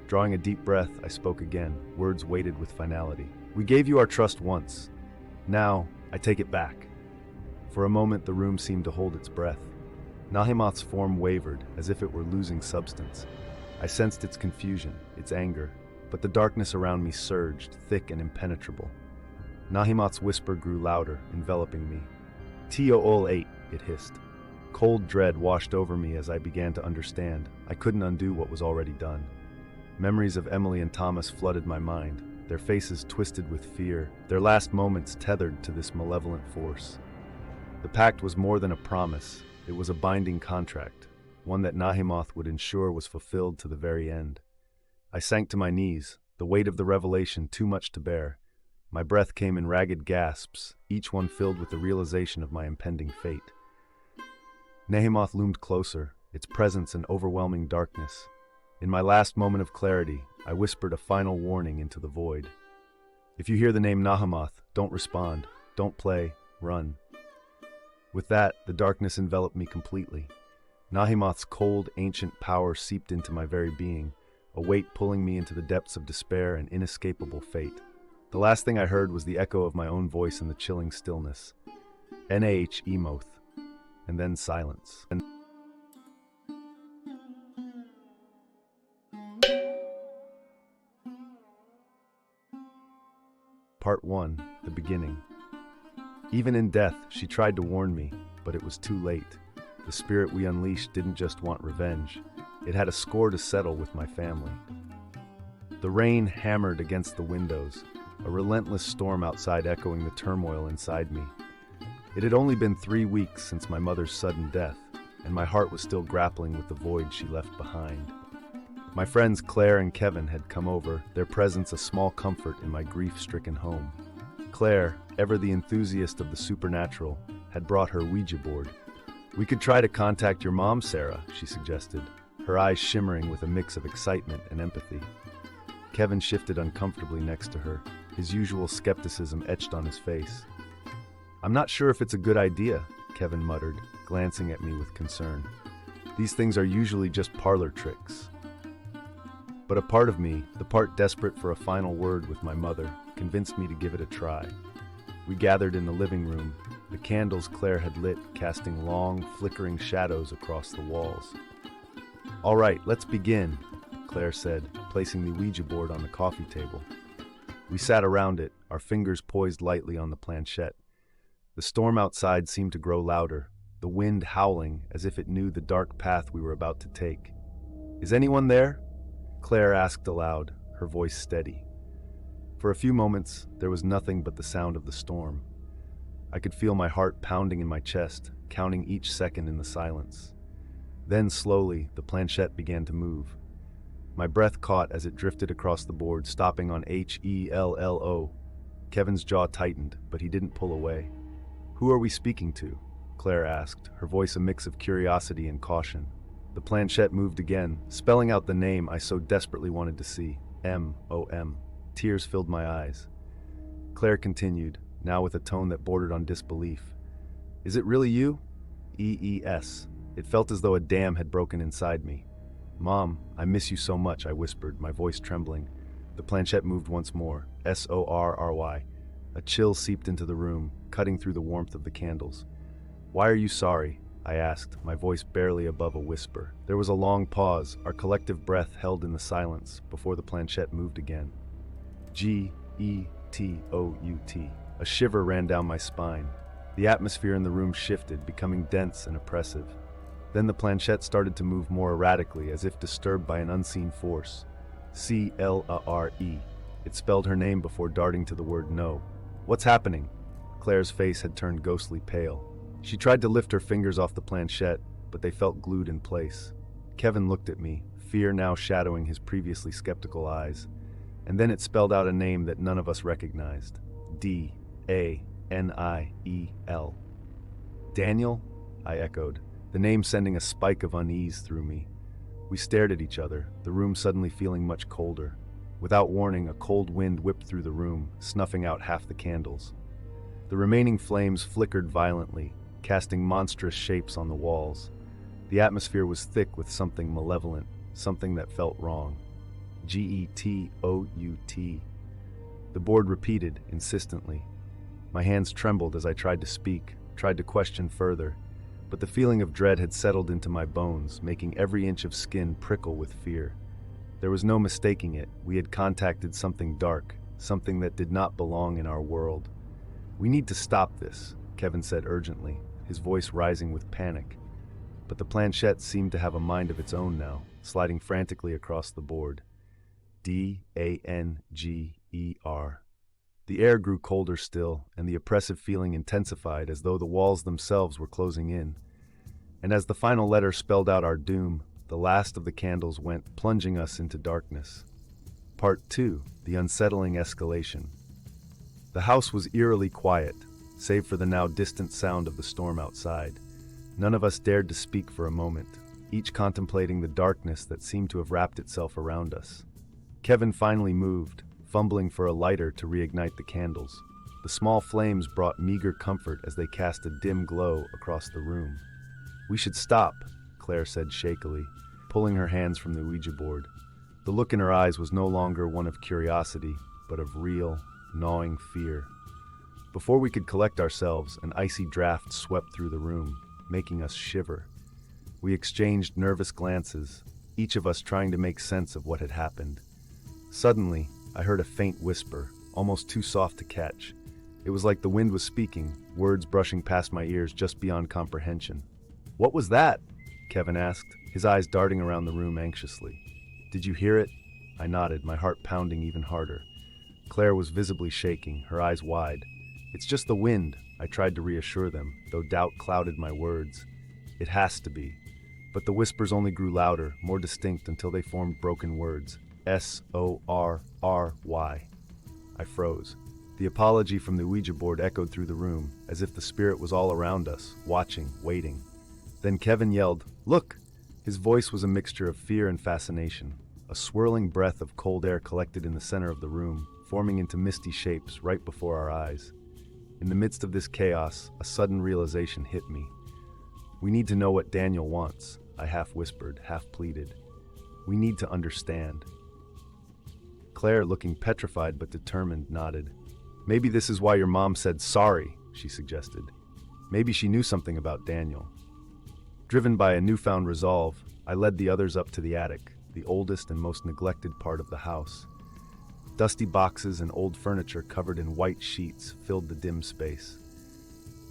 S1: Drawing a deep breath, I spoke again, words weighted with finality. "We gave you our trust once. Now, I take it back." For a moment, the room seemed to hold its breath. Nahim Moth's form wavered, as if it were losing substance. I sensed its confusion, its anger, but the darkness around me surged, thick and impenetrable. Nahim Moth's whisper grew louder, enveloping me. "Tool 8, it hissed. Cold dread washed over me as I began to understand. I couldn't undo what was already done. Memories of Emily and Thomas flooded my mind, their faces twisted with fear, their last moments tethered to this malevolent force. The pact was more than a promise. It was a binding contract, one that Nahim Moth would ensure was fulfilled to the very end. I sank to my knees, the weight of the revelation too much to bear. My breath came in ragged gasps, each one filled with the realization of my impending fate. Nahim Moth loomed closer, its presence an overwhelming darkness. In my last moment of clarity, I whispered a final warning into the void. "If you hear the name Nahim Moth, don't respond, don't play, run." With that, the darkness enveloped me completely. Nahim Moth's cold, ancient power seeped into my very being, a weight pulling me into the depths of despair and inescapable fate. The last thing I heard was the echo of my own voice in the chilling stillness. Nahim Moth. And then silence. Part 1. The Beginning. Even in death, she tried to warn me, but it was too late. The spirit we unleashed didn't just want revenge. It had a score to settle with my family. The rain hammered against the windows, a relentless storm outside echoing the turmoil inside me. It had only been 3 weeks since my mother's sudden death, and my heart was still grappling with the void she left behind. My friends Claire and Kevin had come over, their presence a small comfort in my grief-stricken home. Claire, ever the enthusiast of the supernatural, had brought her Ouija board. "We could try to contact your mom, Sarah," she suggested, her eyes shimmering with a mix of excitement and empathy. Kevin shifted uncomfortably next to her, his usual skepticism etched on his face. "I'm not sure if it's a good idea," Kevin muttered, glancing at me with concern. "These things are usually just parlor tricks." But a part of me, the part desperate for a final word with my mother, convinced me to give it a try. We gathered in the living room, the candles Claire had lit casting long, flickering shadows across the walls. "All right, let's begin," Claire said, placing the Ouija board on the coffee table. We sat around it, our fingers poised lightly on the planchette. The storm outside seemed to grow louder, the wind howling as if it knew the dark path we were about to take. "Is anyone there?" Claire asked aloud, her voice steady. For a few moments, there was nothing but the sound of the storm. I could feel my heart pounding in my chest, counting each second in the silence. Then, slowly, the planchette began to move. My breath caught as it drifted across the board, stopping on HELLO. Kevin's jaw tightened, but he didn't pull away. "Who are we speaking to?" Claire asked, her voice a mix of curiosity and caution. The planchette moved again, spelling out the name I so desperately wanted to see. M-O-M. Tears filled my eyes. Claire continued, now with a tone that bordered on disbelief. "Is it really you?" E-E-S. It felt as though a dam had broken inside me. "Mom, I miss you so much," I whispered, my voice trembling. The planchette moved once more. S-O-R-R-Y. A chill seeped into the room, cutting through the warmth of the candles. "Why are you sorry?" I asked, my voice barely above a whisper. There was a long pause, our collective breath held in the silence, before the planchette moved again. G-E-T-O-U-T. A shiver ran down my spine. The atmosphere in the room shifted, becoming dense and oppressive. Then the planchette started to move more erratically, as if disturbed by an unseen force. C-L-A-R-E. It spelled her name before darting to the word no. "What's happening?" Claire's face had turned ghostly pale. She tried to lift her fingers off the planchette, but they felt glued in place. Kevin looked at me, fear now shadowing his previously skeptical eyes. And then it spelled out a name that none of us recognized. D-A-N-I-E-L. "Daniel?" I echoed, the name sending a spike of unease through me. We stared at each other, the room suddenly feeling much colder. Without warning, a cold wind whipped through the room, snuffing out half the candles. The remaining flames flickered violently, casting monstrous shapes on the walls. The atmosphere was thick with something malevolent, something that felt wrong. G-E-T-O-U-T. The board repeated, insistently. My hands trembled as I tried to speak, tried to question further, but the feeling of dread had settled into my bones, making every inch of skin prickle with fear. There was no mistaking it. We had contacted something dark, something that did not belong in our world. "We need to stop this," Kevin said urgently, his voice rising with panic. But the planchette seemed to have a mind of its own now, sliding frantically across the board. D-A-N-G-E-R. The air grew colder still, and the oppressive feeling intensified as though the walls themselves were closing in. And as the final letter spelled out our doom, the last of the candles went, plunging us into darkness. Part 2. The unsettling escalation. The house was eerily quiet, save for the now distant sound of the storm outside. None of us dared to speak for a moment, each contemplating the darkness that seemed to have wrapped itself around us. Kevin finally moved, fumbling for a lighter to reignite the candles. The small flames brought meager comfort as they cast a dim glow across the room. "We should stop," Claire said shakily, pulling her hands from the Ouija board. The look in her eyes was no longer one of curiosity, but of real, gnawing fear. Before we could collect ourselves, an icy draft swept through the room, making us shiver. We exchanged nervous glances, each of us trying to make sense of what had happened. Suddenly, I heard a faint whisper, almost too soft to catch. It was like the wind was speaking, words brushing past my ears just beyond comprehension. "What was that?" Kevin asked, his eyes darting around the room anxiously. "Did you hear it?" I nodded, my heart pounding even harder. Claire was visibly shaking, her eyes wide. "It's just the wind," I tried to reassure them, though doubt clouded my words. "It has to be." But the whispers only grew louder, more distinct until they formed broken words. S-O-R-R-Y. I froze. The apology from the Ouija board echoed through the room, as if the spirit was all around us, watching, waiting. Then Kevin yelled, "Look!" His voice was a mixture of fear and fascination. A swirling breath of cold air collected in the center of the room, forming into misty shapes right before our eyes. In the midst of this chaos, a sudden realization hit me. "We need to know what Daniel wants," I half whispered, half pleaded. "We need to understand." Claire, looking petrified but determined, nodded. "Maybe this is why your mom said sorry," she suggested. Maybe she knew something about Daniel. Driven by a newfound resolve, I led the others up to the attic, the oldest and most neglected part of the house. Dusty boxes and old furniture covered in white sheets filled the dim space.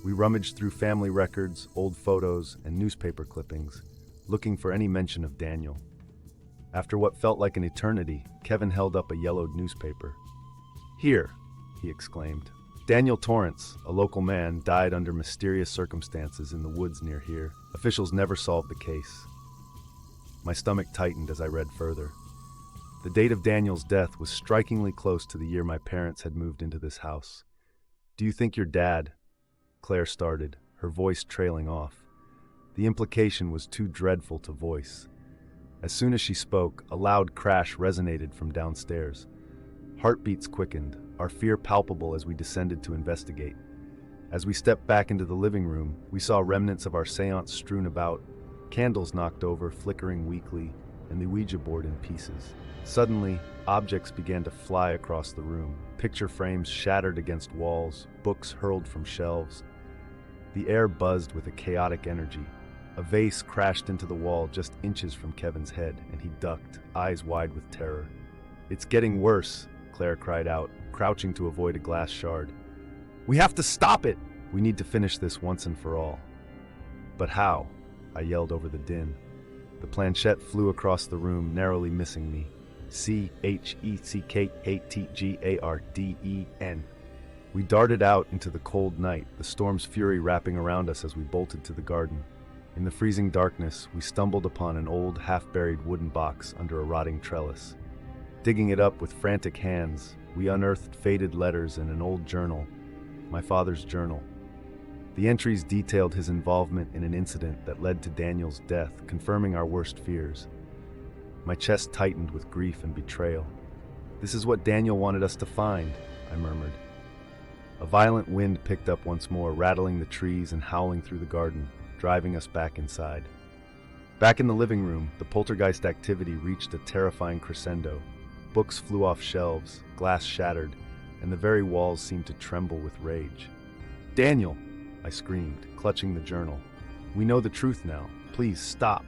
S1: We rummaged through family records, old photos, and newspaper clippings, looking for any mention of Daniel. After what felt like an eternity, Kevin held up a yellowed newspaper. "Here," he exclaimed. "Daniel Torrance, a local man, died under mysterious circumstances in the woods near here. Officials never solved the case." My stomach tightened as I read further. The date of Daniel's death was strikingly close to the year my parents had moved into this house. "Do you think your dad?" Claire started, her voice trailing off. The implication was too dreadful to voice. As soon as she spoke, a loud crash resonated from downstairs. Heartbeats quickened, our fear palpable as we descended to investigate. As we stepped back into the living room, we saw remnants of our seance strewn about, candles knocked over, flickering weakly, and the Ouija board in pieces. Suddenly, objects began to fly across the room. Picture frames shattered against walls, books hurled from shelves. The air buzzed with a chaotic energy. A vase crashed into the wall just inches from Kevin's head, and he ducked, eyes wide with terror. "It's getting worse," Claire cried out, crouching to avoid a glass shard. "We have to stop it! We need to finish this once and for all." "But how?" I yelled over the din. The planchette flew across the room, narrowly missing me. CHECKATGARDEN. We darted out into the cold night, the storm's fury wrapping around us as we bolted to the garden. In the freezing darkness, we stumbled upon an old, half-buried wooden box under a rotting trellis. Digging it up with frantic hands, we unearthed faded letters and an old journal, my father's journal. The entries detailed his involvement in an incident that led to Daniel's death, confirming our worst fears. My chest tightened with grief and betrayal. "This is what Daniel wanted us to find," I murmured. A violent wind picked up once more, rattling the trees and howling through the garden, driving us back inside. Back in the living room, the poltergeist activity reached a terrifying crescendo. Books flew off shelves, glass shattered, and the very walls seemed to tremble with rage. "Daniel!" I screamed, clutching the journal. "We know the truth now. Please stop."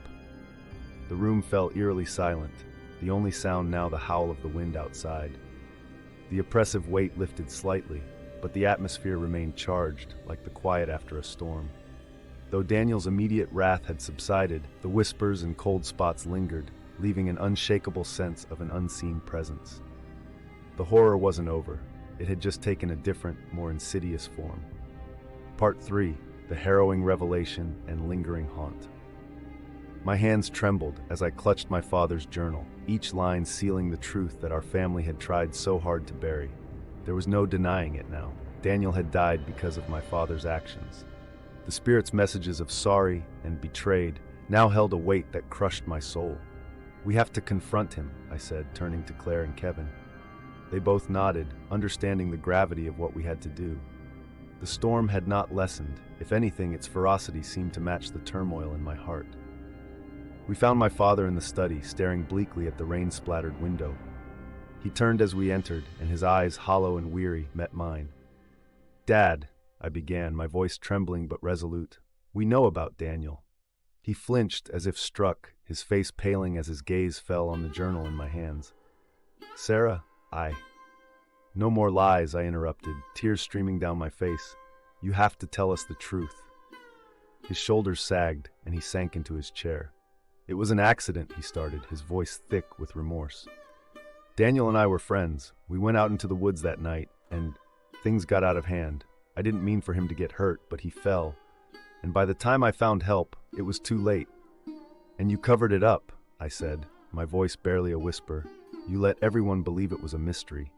S1: The room fell eerily silent, the only sound now the howl of the wind outside. The oppressive weight lifted slightly, but the atmosphere remained charged, like the quiet after a storm. Though Daniel's immediate wrath had subsided, the whispers and cold spots lingered, leaving an unshakable sense of an unseen presence. The horror wasn't over. It had just taken a different, more insidious form. Part 3: The Harrowing Revelation and Lingering Haunt. My hands trembled as I clutched my father's journal, each line sealing the truth that our family had tried so hard to bury. There was no denying it now. Daniel had died because of my father's actions. The spirit's messages of sorry and betrayed now held a weight that crushed my soul. "We have to confront him," I said, turning to Claire and Kevin. They both nodded, understanding the gravity of what we had to do. The storm had not lessened. If anything, its ferocity seemed to match the turmoil in my heart. We found my father in the study, staring bleakly at the rain-splattered window. He turned as we entered, and his eyes, hollow and weary, met mine. "Dad," I began, my voice trembling but resolute, "we know about Daniel." He flinched as if struck, his face paling as his gaze fell on the journal in my hands. "Sarah, No more lies," I interrupted, tears streaming down my face. "You have to tell us the truth." His shoulders sagged, and he sank into his chair. "It was an accident," he started, his voice thick with remorse. "Daniel and I were friends. We went out into the woods that night, and things got out of hand. I didn't mean for him to get hurt, but he fell. And by the time I found help, it was too late." "And you covered it up," I said, my voice barely a whisper. "You let everyone believe it was a mystery."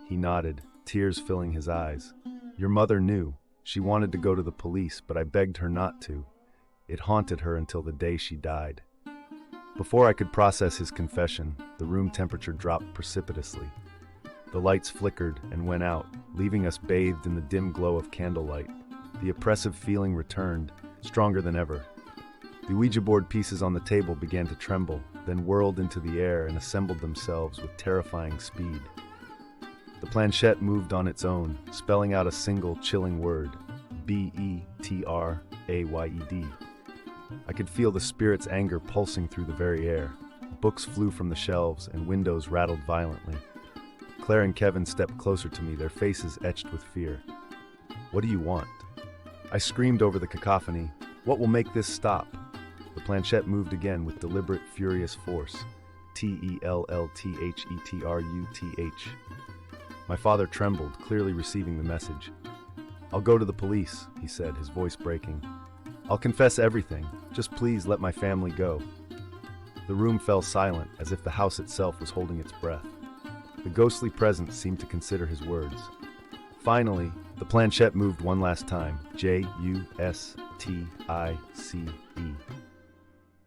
S1: He nodded, tears filling his eyes. "Your mother knew. She wanted to go to the police, but I begged her not to. It haunted her until the day she died." Before I could process his confession, the room temperature dropped precipitously. The lights flickered and went out, leaving us bathed in the dim glow of candlelight. The oppressive feeling returned, stronger than ever. The Ouija board pieces on the table began to tremble, then whirled into the air and assembled themselves with terrifying speed. The planchette moved on its own, spelling out a single chilling word: BETRAYED. I could feel the spirit's anger pulsing through the very air. Books flew from the shelves, and windows rattled violently. Claire and Kevin stepped closer to me, their faces etched with fear. "What do you want?" I screamed over the cacophony. "What will make this stop?" The planchette moved again with deliberate, furious force. Tellthetruth. My father trembled, clearly receiving the message. I'll go to the police, he said, his voice breaking. I'll confess everything. Just please let my family go. The room fell silent, as if the house itself was holding its breath. The ghostly presence seemed to consider his words. Finally, the planchette moved one last time. Justice.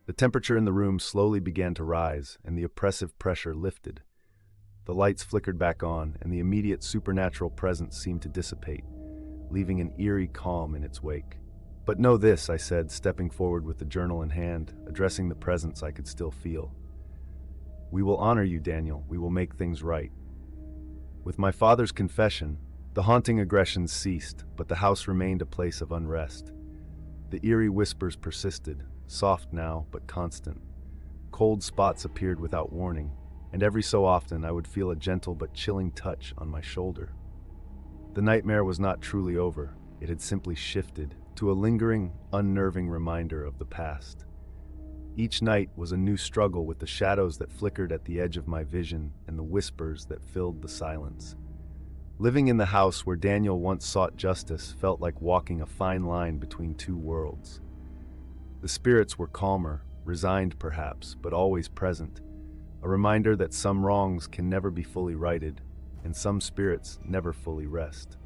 S1: The temperature in the room slowly began to rise, and the oppressive pressure lifted. The lights flickered back on, and the immediate supernatural presence seemed to dissipate, leaving an eerie calm in its wake. But know this, I said, stepping forward with the journal in hand, addressing the presence I could still feel. We will honor you, Daniel. We will make things right. With my father's confession, the haunting aggressions ceased, but the house remained a place of unrest. The eerie whispers persisted, soft now, but constant. Cold spots appeared without warning, and every so often I would feel a gentle but chilling touch on my shoulder. The nightmare was not truly over. It had simply shifted to a lingering, unnerving reminder of the past. Each night was a new struggle with the shadows that flickered at the edge of my vision and the whispers that filled the silence. Living in the house where Daniel once sought justice felt like walking a fine line between two worlds. The spirits were calmer, resigned perhaps, but always present, a reminder that some wrongs can never be fully righted, and some spirits never fully rest.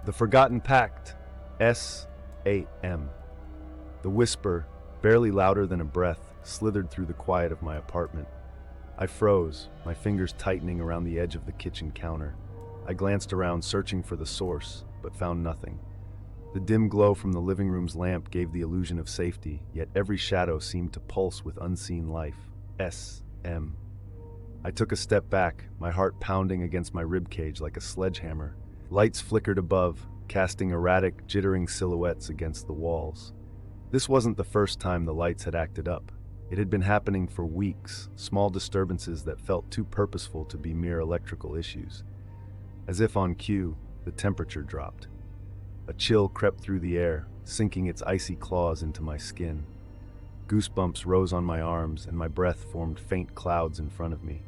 S1: The Forgotten Pact, S.A.M. The whisper, barely louder than a breath, slithered through the quiet of my apartment. I froze, my fingers tightening around the edge of the kitchen counter. I glanced around, searching for the source, but found nothing. The dim glow from the living room's lamp gave the illusion of safety, yet every shadow seemed to pulse with unseen life. S.M. I took a step back, my heart pounding against my ribcage like a sledgehammer. Lights flickered above, casting erratic, jittering silhouettes against the walls. This wasn't the first time the lights had acted up. It had been happening for weeks, small disturbances that felt too purposeful to be mere electrical issues. As if on cue, the temperature dropped. A chill crept through the air, sinking its icy claws into my skin. Goosebumps rose on my arms, and my breath formed faint clouds in front of me.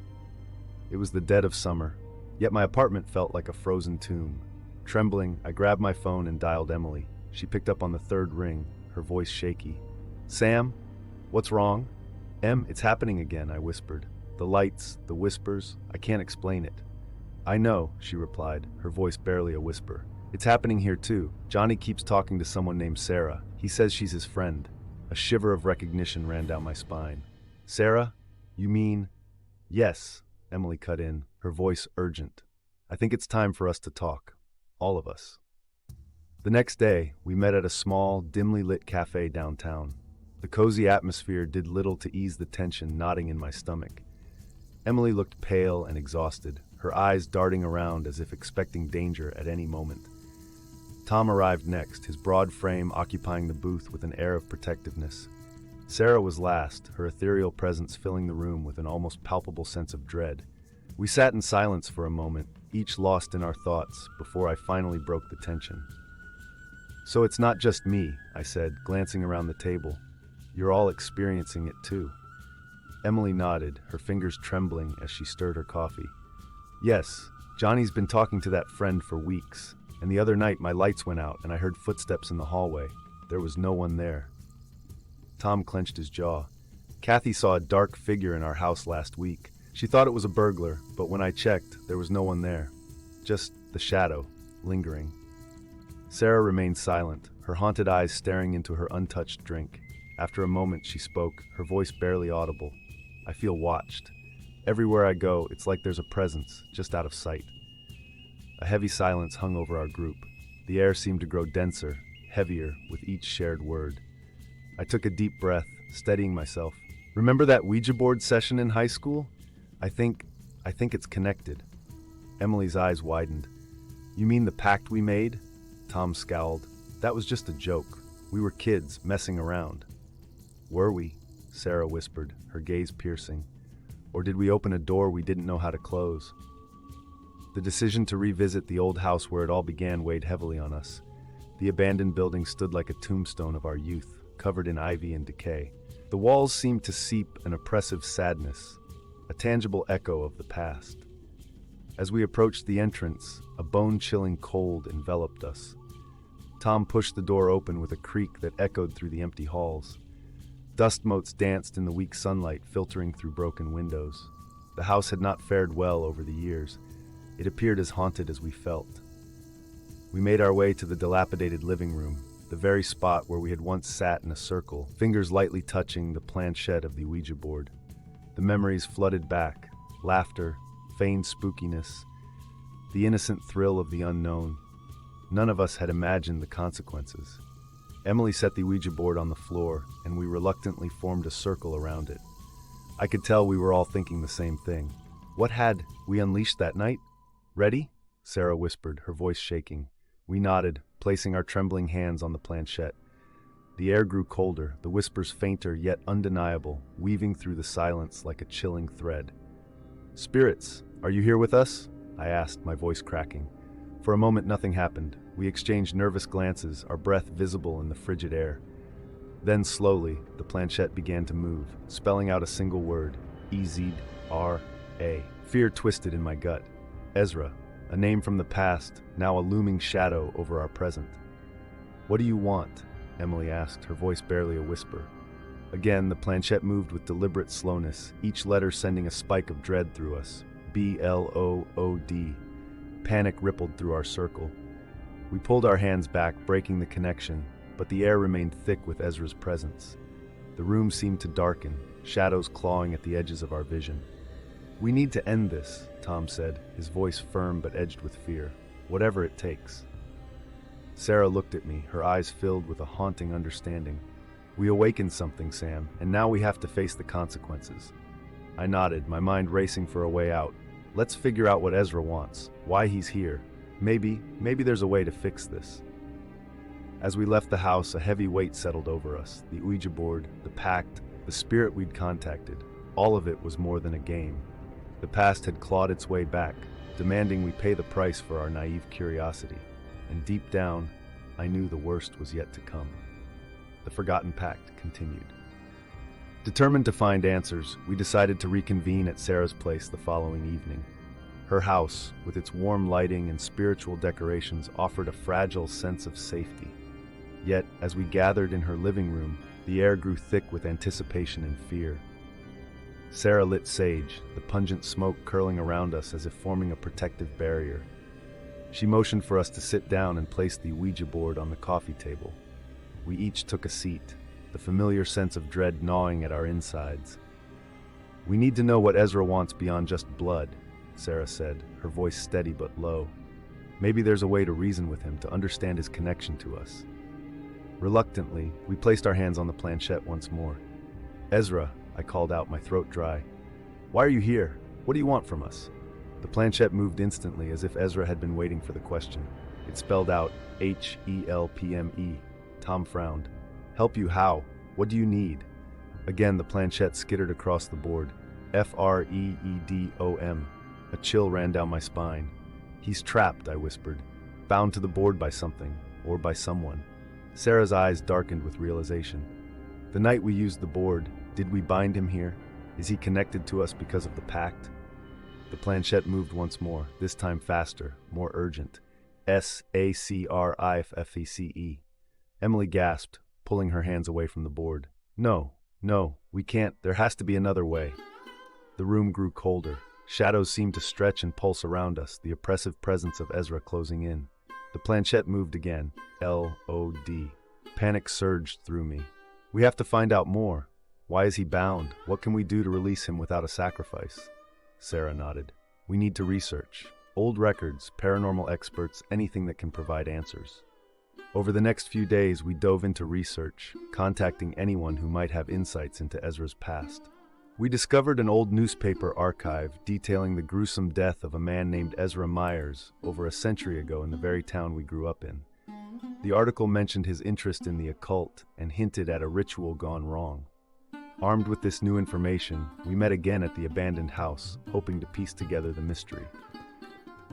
S1: It was the dead of summer, yet my apartment felt like a frozen tomb. Trembling, I grabbed my phone and dialed Emily. She picked up on the third ring, her voice shaky. "Sam? What's wrong?" "Em, it's happening again," I whispered. "The lights, the whispers, I can't explain it." "I know," she replied, her voice barely a whisper. "It's happening here too. Johnny keeps talking to someone named Sarah. He says she's his friend." A shiver of recognition ran down my spine. "Sarah? You mean—" "Yes," Emily cut in, her voice urgent. "I think it's time for us to talk. All of us." The next day, we met at a small, dimly lit cafe downtown. The cozy atmosphere did little to ease the tension knotting in my stomach. Emily looked pale and exhausted, her eyes darting around as if expecting danger at any moment. Tom arrived next, his broad frame occupying the booth with an air of protectiveness. Sarah was last, her ethereal presence filling the room with an almost palpable sense of dread. We sat in silence for a moment, each lost in our thoughts, before I finally broke the tension. "So it's not just me," I said, glancing around the table. "You're all experiencing it too." Emily nodded, her fingers trembling as she stirred her coffee. "Yes, Johnny's been talking to that friend for weeks, and the other night my lights went out and I heard footsteps in the hallway. There was no one there." Tom clenched his jaw. "Kathy saw a dark figure in our house last week. She thought it was a burglar, but when I checked, there was no one there. Just the shadow, lingering." Sarah remained silent, her haunted eyes staring into her untouched drink. After a moment, she spoke, her voice barely audible. "I feel watched. Everywhere I go, it's like there's a presence, just out of sight." A heavy silence hung over our group. The air seemed to grow denser, heavier, with each shared word. I took a deep breath, steadying myself. "Remember that Ouija board session in high school? I think it's connected." Emily's eyes widened. "You mean the pact we made?" Tom scowled. "That was just a joke. We were kids, messing around." "Were we?" Sarah whispered, her gaze piercing. "Or did we open a door we didn't know how to close?" The decision to revisit the old house where it all began weighed heavily on us. The abandoned building stood like a tombstone of our youth, covered in ivy and decay. The walls seemed to seep an oppressive sadness, a tangible echo of the past. As we approached the entrance, a bone-chilling cold enveloped us. Tom pushed the door open with a creak that echoed through the empty halls. Dust motes danced in the weak sunlight filtering through broken windows. The house had not fared well over the years. It appeared as haunted as we felt. We made our way to the dilapidated living room, the very spot where we had once sat in a circle, fingers lightly touching the planchette of the Ouija board. The memories flooded back, laughter, feigned spookiness, the innocent thrill of the unknown. None of us had imagined the consequences. Emily set the Ouija board on the floor, and we reluctantly formed a circle around it. I could tell we were all thinking the same thing. What had we unleashed that night? Ready? Sarah whispered, her voice shaking. We nodded, placing our trembling hands on the planchette. The air grew colder, the whispers fainter yet undeniable, weaving through the silence like a chilling thread. "Spirits, are you here with us?" I asked, my voice cracking. For a moment nothing happened. We exchanged nervous glances, our breath visible in the frigid air. Then slowly, the planchette began to move, spelling out a single word, E-Z-R-A. Fear twisted in my gut. Ezra, a name from the past, now a looming shadow over our present. "What do you want?" Emily asked, her voice barely a whisper. Again, the planchette moved with deliberate slowness, each letter sending a spike of dread through us. B-L-O-O-D. Panic rippled through our circle. We pulled our hands back, breaking the connection, but the air remained thick with Ezra's presence. The room seemed to darken, shadows clawing at the edges of our vision. "We need to end this," Tom said, his voice firm but edged with fear. "Whatever it takes." Sarah looked at me, her eyes filled with a haunting understanding. "We awakened something, Sam, and now we have to face the consequences." I nodded, my mind racing for a way out. "Let's figure out what Ezra wants, why he's here. Maybe there's a way to fix this." As we left the house, a heavy weight settled over us. The Ouija board, the pact, the spirit we'd contacted. All of it was more than a game. The past had clawed its way back, demanding we pay the price for our naive curiosity. And deep down, I knew the worst was yet to come. The forgotten pact continued. Determined to find answers, we decided to reconvene at Sarah's place the following evening. Her house, with its warm lighting and spiritual decorations, offered a fragile sense of safety. Yet, as we gathered in her living room, the air grew thick with anticipation and fear. Sarah lit sage, the pungent smoke curling around us as if forming a protective barrier. She motioned for us to sit down and place the Ouija board on the coffee table. We each took a seat, the familiar sense of dread gnawing at our insides. "We need to know what Ezra wants beyond just blood," Sarah said, her voice steady but low. "Maybe there's a way to reason with him, to understand his connection to us." Reluctantly, we placed our hands on the planchette once more. "Ezra," I called out, my throat dry. "Why are you here? What do you want from us?" The planchette moved instantly, as if Ezra had been waiting for the question. It spelled out H-E-L-P-M-E. Tom frowned. "Help you how? What do you need?" Again, the planchette skittered across the board. F-R-E-E-D-O-M. A chill ran down my spine. "He's trapped," I whispered. "Bound to the board by something, or by someone." Sarah's eyes darkened with realization. "The night we used the board, did we bind him here? Is he connected to us because of the pact?" The planchette moved once more, this time faster, more urgent. S-A-C-R-I-F-F-E-C-E. Emily gasped, pulling her hands away from the board. No, we can't. There has to be another way." The room grew colder. Shadows seemed to stretch and pulse around us, the oppressive presence of Ezra closing in. The planchette moved again. L-O-D. Panic surged through me. "We have to find out more. Why is he bound? What can we do to release him without a sacrifice?" Sarah nodded. "We need to research. Old records, paranormal experts, anything that can provide answers." Over the next few days, we dove into research, contacting anyone who might have insights into Ezra's past. We discovered an old newspaper archive detailing the gruesome death of a man named Ezra Myers over a century ago in the very town we grew up in. The article mentioned his interest in the occult and hinted at a ritual gone wrong. Armed with this new information, we met again at the abandoned house, hoping to piece together the mystery.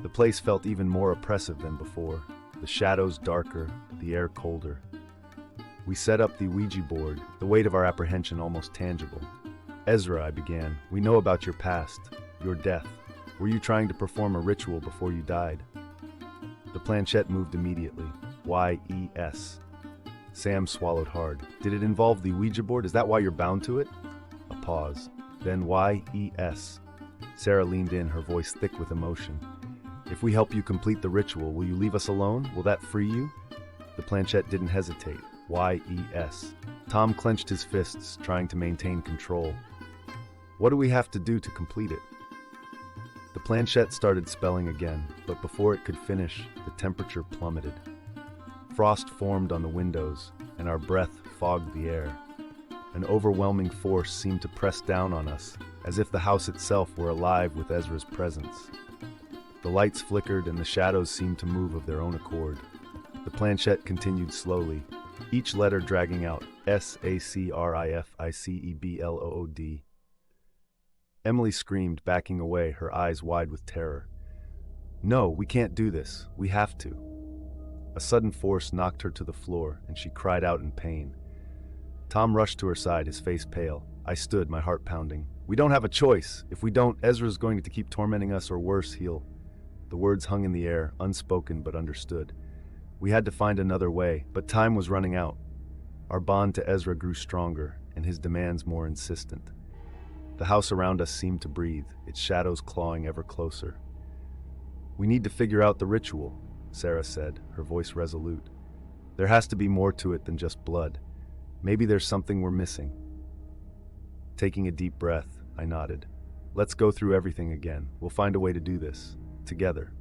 S1: The place felt even more oppressive than before, the shadows darker, the air colder. We set up the Ouija board, the weight of our apprehension almost tangible. Ezra, I began, we know about your past, your death. Were you trying to perform a ritual before you died? The planchette moved immediately. Y-E-S. Sam swallowed hard. Did it involve the Ouija board? Is that why you're bound to it? A pause. Then Y-E-S. Sarah leaned in, her voice thick with emotion. If we help you complete the ritual, will you leave us alone? Will that free you? The planchette didn't hesitate. Y-E-S. Tom clenched his fists, trying to maintain control. What do we have to do to complete it? The planchette started spelling again, but before it could finish, the temperature plummeted. Frost formed on the windows, and our breath fogged the air. An overwhelming force seemed to press down on us, as if the house itself were alive with Ezra's presence. The lights flickered and the shadows seemed to move of their own accord. The planchette continued slowly, each letter dragging out S-A-C-R-I-F-I-C-E-B-L-O-O-D. Emily screamed, backing away, her eyes wide with terror. No, we can't do this. We have to. A sudden force knocked her to the floor, and she cried out in pain. Tom rushed to her side, his face pale. I stood, my heart pounding. We don't have a choice. If we don't, Ezra's going to keep tormenting us, or worse, he'll... The words hung in the air, unspoken but understood. We had to find another way, but time was running out. Our bond to Ezra grew stronger, and his demands more insistent. The house around us seemed to breathe, its shadows clawing ever closer. We need to figure out the ritual, Sarah said, her voice resolute. There has to be more to it than just blood. Maybe there's something we're missing. Taking a deep breath, I nodded. Let's go through everything again. We'll find a way to do this, together.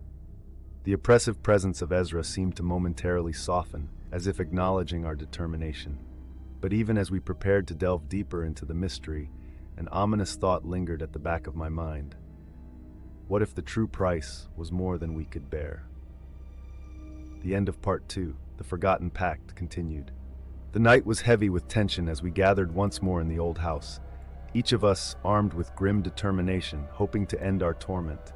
S1: The oppressive presence of Ezra seemed to momentarily soften, as if acknowledging our determination. But even as we prepared to delve deeper into the mystery, an ominous thought lingered at the back of my mind. What if the true price was more than we could bear? The end of Part 2, The Forgotten Pact, continued. The night was heavy with tension as we gathered once more in the old house, each of us armed with grim determination, hoping to end our torment.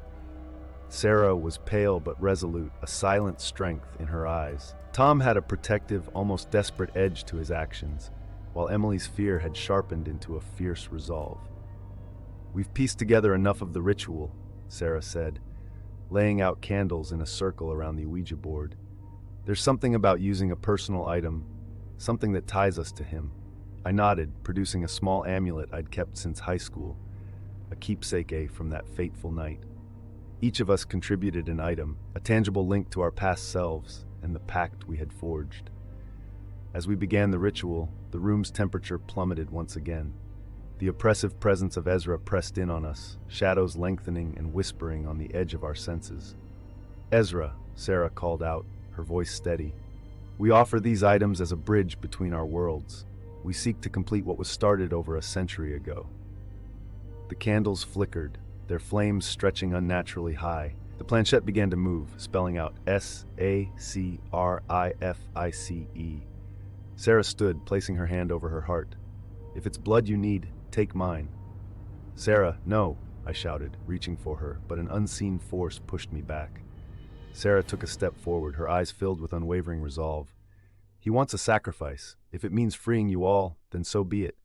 S1: Sarah was pale but resolute, a silent strength in her eyes. Tom had a protective, almost desperate edge to his actions, while Emily's fear had sharpened into a fierce resolve. We've pieced together enough of the ritual, Sarah said, laying out candles in a circle around the Ouija board. There's something about using a personal item, something that ties us to him. I nodded, producing a small amulet I'd kept since high school, a keepsake from that fateful night. Each of us contributed an item, a tangible link to our past selves and the pact we had forged. As we began the ritual, the room's temperature plummeted once again. The oppressive presence of Ezra pressed in on us, shadows lengthening and whispering on the edge of our senses. Ezra, Sarah called out, her voice steady. We offer these items as a bridge between our worlds. We seek to complete what was started over a century ago. The candles flickered, their flames stretching unnaturally high. The planchette began to move, spelling out S-A-C-R-I-F-I-C-E. Sarah stood, placing her hand over her heart. If it's blood you need, take mine. Sarah, no, I shouted, reaching for her, but an unseen force pushed me back. Sarah took a step forward, her eyes filled with unwavering resolve. He wants a sacrifice. If it means freeing you all, then so be it.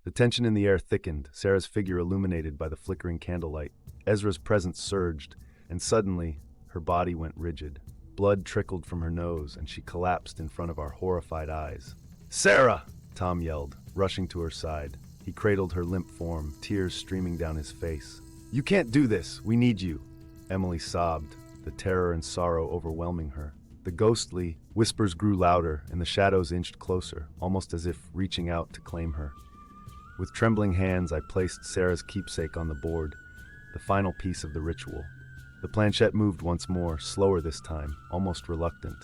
S1: The tension in the air thickened, Sarah's figure illuminated by the flickering candlelight. Ezra's presence surged, and suddenly, her body went rigid. Blood trickled from her nose, and she collapsed in front of our horrified eyes. Sarah! Tom yelled, rushing to her side. He cradled her limp form, tears streaming down his face. You can't do this. We need you. Emily sobbed, the terror and sorrow overwhelming her. The ghostly whispers grew louder, and the shadows inched closer, almost as if reaching out to claim her. With trembling hands, I placed Sarah's keepsake on the board, the final piece of the ritual. The planchette moved once more, slower this time, almost reluctant.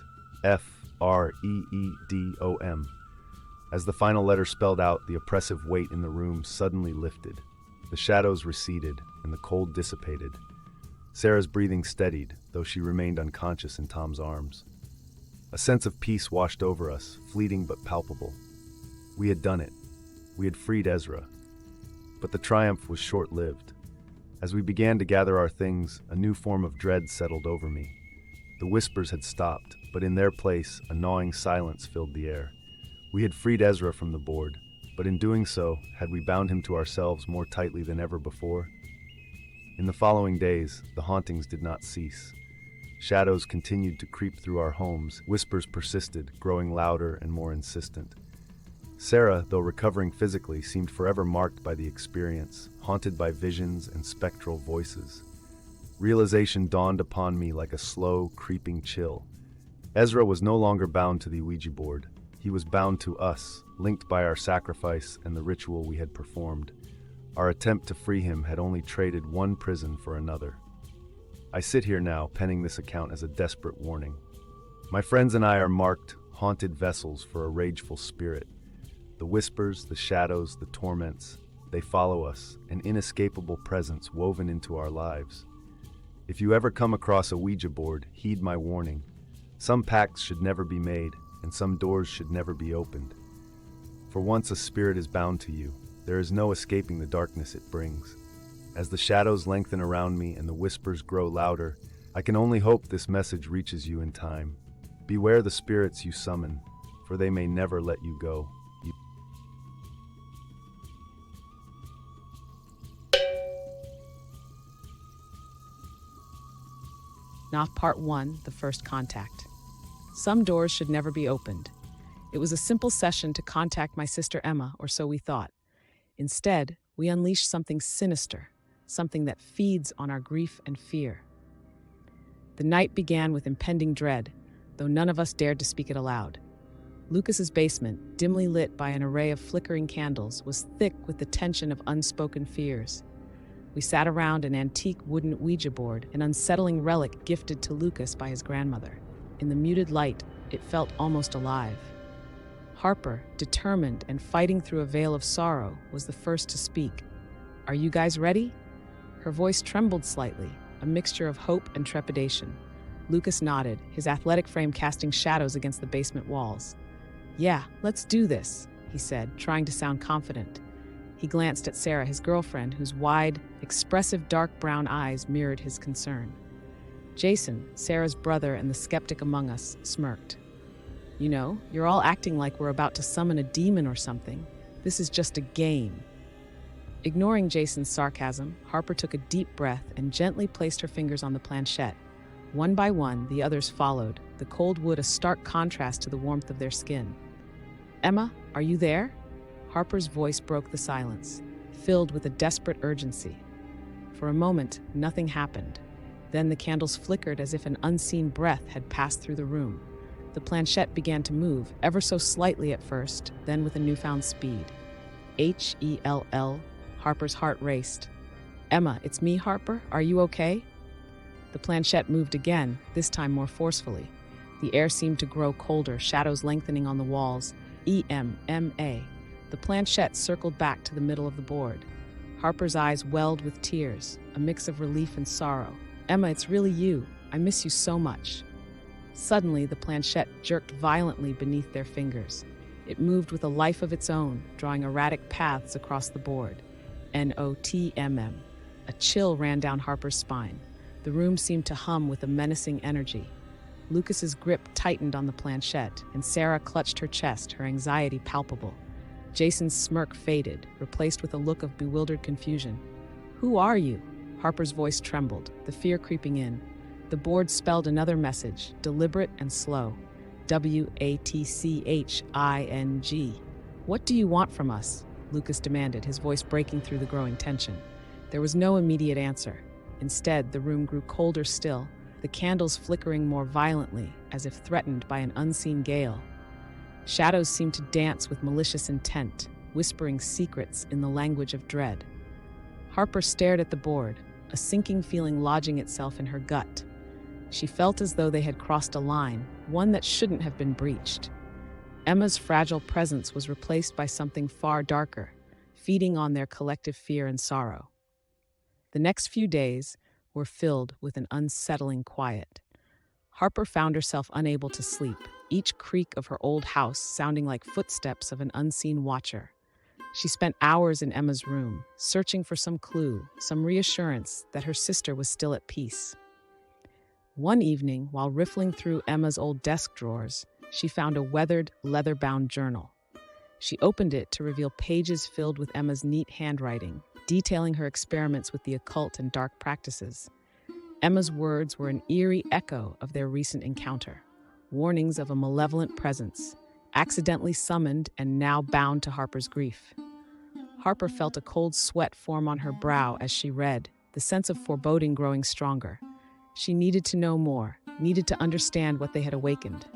S1: F-R-E-E-D-O-M. As the final letter spelled out, the oppressive weight in the room suddenly lifted. The shadows receded, and the cold dissipated. Sarah's breathing steadied, though she remained unconscious in Tom's arms. A sense of peace washed over us, fleeting but palpable. We had done it. We had freed Ezra. But the triumph was short-lived. As we began to gather our things, a new form of dread settled over me. The whispers had stopped, but in their place, a gnawing silence filled the air. We had freed Ezra from the board, but in doing so, had we bound him to ourselves more tightly than ever before? In the following days, the hauntings did not cease. Shadows continued to creep through our homes, whispers persisted, growing louder and more insistent. Sarah, though recovering physically, seemed forever marked by the experience, haunted by visions and spectral voices. Realization dawned upon me like a slow, creeping chill. Ezra was no longer bound to the Ouija board. He was bound to us, linked by our sacrifice and the ritual we had performed. Our attempt to free him had only traded one prison for another. I sit here now, penning this account as a desperate warning. My friends and I are marked, haunted vessels for a rageful spirit. The whispers, the shadows, the torments, they follow us, an inescapable presence woven into our lives. If you ever come across a Ouija board, heed my warning. Some pacts should never be made, and some doors should never be opened. For once a spirit is bound to you, there is no escaping the darkness it brings. As the shadows lengthen around me and the whispers grow louder, I can only hope this message reaches you in time. Beware the spirits you summon, for they may never let you go.
S2: Not Part 1, The First Contact. Some doors should never be opened. It was a simple session to contact my sister Emma, or so we thought. Instead, we unleashed something sinister, something that feeds on our grief and fear. The night began with impending dread, though none of us dared to speak it aloud. Lucas's basement, dimly lit by an array of flickering candles, was thick with the tension of unspoken fears. We sat around an antique wooden Ouija board, an unsettling relic gifted to Lucas by his grandmother. In the muted light, it felt almost alive. Harper, determined and fighting through a veil of sorrow, was the first to speak. "Are you guys ready?" Her voice trembled slightly, a mixture of hope and trepidation. Lucas nodded, his athletic frame casting shadows against the basement walls. "Yeah, let's do this," he said, trying to sound confident. He glanced at Sarah, his girlfriend, whose wide, expressive dark brown eyes mirrored his concern. Jason, Sarah's brother and the skeptic among us, smirked. "You know, you're all acting like we're about to summon a demon or something. This is just a game." Ignoring Jason's sarcasm, Harper took a deep breath and gently placed her fingers on the planchette. One by one, the others followed, the cold wood a stark contrast to the warmth of their skin. "Emma, are you there?" Harper's voice broke the silence, filled with a desperate urgency. For a moment, nothing happened. Then the candles flickered as if an unseen breath had passed through the room. The planchette began to move, ever so slightly at first, then with a newfound speed. H-E-L-L, Harper's heart raced. "Emma, it's me, Harper. Are you okay?" The planchette moved again, this time more forcefully. The air seemed to grow colder, shadows lengthening on the walls. E-M-M-A. The planchette circled back to the middle of the board. Harper's eyes welled with tears, a mix of relief and sorrow. "Emma, it's really you. I miss you so much." Suddenly, the planchette jerked violently beneath their fingers. It moved with a life of its own, drawing erratic paths across the board. N-O-T-M-M. A chill ran down Harper's spine. The room seemed to hum with a menacing energy. Lucas's grip tightened on the planchette, and Sarah clutched her chest, her anxiety palpable. Jason's smirk faded, replaced with a look of bewildered confusion. "Who are you?" Harper's voice trembled, the fear creeping in. The board spelled another message, deliberate and slow. W-A-T-C-H-I-N-G. "What do you want from us?" Lucas demanded, his voice breaking through the growing tension. There was no immediate answer. Instead, the room grew colder still, the candles flickering more violently, as if threatened by an unseen gale. Shadows seemed to dance with malicious intent, whispering secrets in the language of dread. Harper stared at the board, a sinking feeling lodging itself in her gut. She felt as though they had crossed a line, one that shouldn't have been breached. Emma's fragile presence was replaced by something far darker, feeding on their collective fear and sorrow. The next few days were filled with an unsettling quiet. Harper found herself unable to sleep, each creak of her old house sounding like footsteps of an unseen watcher. She spent hours in Emma's room, searching for some clue, some reassurance that her sister was still at peace. One evening, while riffling through Emma's old desk drawers, she found a weathered, leather-bound journal. She opened it to reveal pages filled with Emma's neat handwriting, detailing her experiments with the occult and dark practices. Emma's words were an eerie echo of their recent encounter, warnings of a malevolent presence, accidentally summoned and now bound to Harper's grief. Harper felt a cold sweat form on her brow as she read, the sense of foreboding growing stronger. She needed to know more, needed to understand what they had awakened.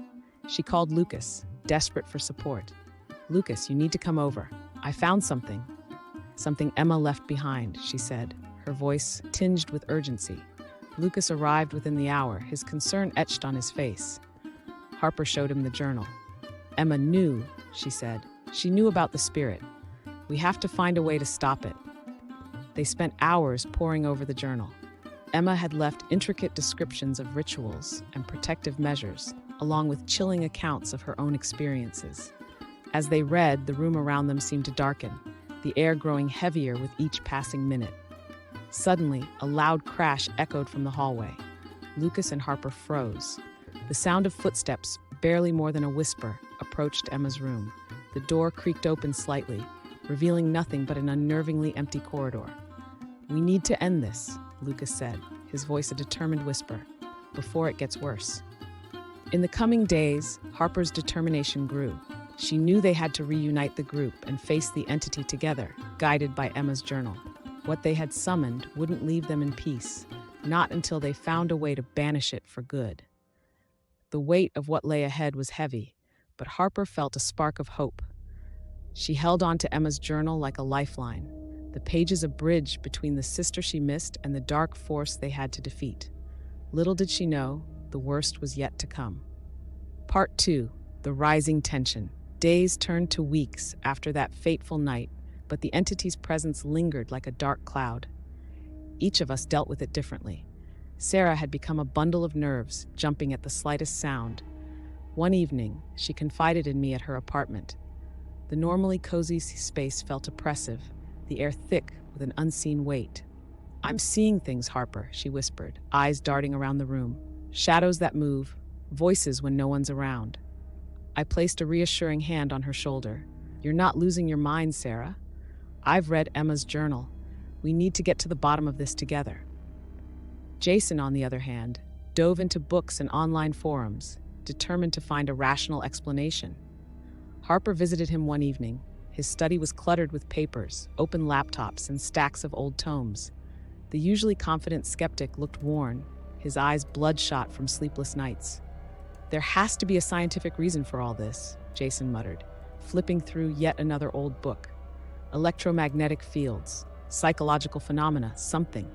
S2: She called Lucas, desperate for support. "Lucas, you need to come over. I found something." "Something Emma left behind," she said, her voice tinged with urgency. Lucas arrived within the hour, his concern etched on his face. Harper showed him the journal. "Emma knew," she said. "She knew about the spirit. We have to find a way to stop it." They spent hours poring over the journal. Emma had left intricate descriptions of rituals and protective measures, along with chilling accounts of her own experiences. As they read, the room around them seemed to darken, the air growing heavier with each passing minute. Suddenly, a loud crash echoed from the hallway. Lucas and Harper froze. The sound of footsteps, barely more than a whisper, approached Emma's room. The door creaked open slightly, revealing nothing but an unnervingly empty corridor. "We need to end this," Lucas said, his voice a determined whisper, "before it gets worse." In the coming days, Harper's determination grew. She knew they had to reunite the group and face the entity together, guided by Emma's journal. What they had summoned wouldn't leave them in peace, not until they found a way to banish it for good. The weight of what lay ahead was heavy, but Harper felt a spark of hope. She held on to Emma's journal like a lifeline, the pages a bridge between the sister she missed and the dark force they had to defeat. Little did she know, the worst was yet to come. Part 2. The rising tension. Days turned to weeks after that fateful night, but the entity's presence lingered like a dark cloud. Each of us dealt with it differently. Sarah had become a bundle of nerves, jumping at the slightest sound. One evening, she confided in me at her apartment. The normally cozy space felt oppressive, the air thick with an unseen weight. "I'm seeing things, Harper," she whispered, eyes darting around the room. "Shadows that move, voices when no one's around." I placed a reassuring hand on her shoulder. "You're not losing your mind, Sarah. I've read Emma's journal. We need to get to the bottom of this together." Jason, on the other hand, dove into books and online forums, determined to find a rational explanation. Harper visited him one evening. His study was cluttered with papers, open laptops, and stacks of old tomes. The usually confident skeptic looked worn, his eyes bloodshot from sleepless nights. "There has to be a scientific reason for all this," Jason muttered, flipping through yet another old book. "Electromagnetic fields, psychological phenomena, something."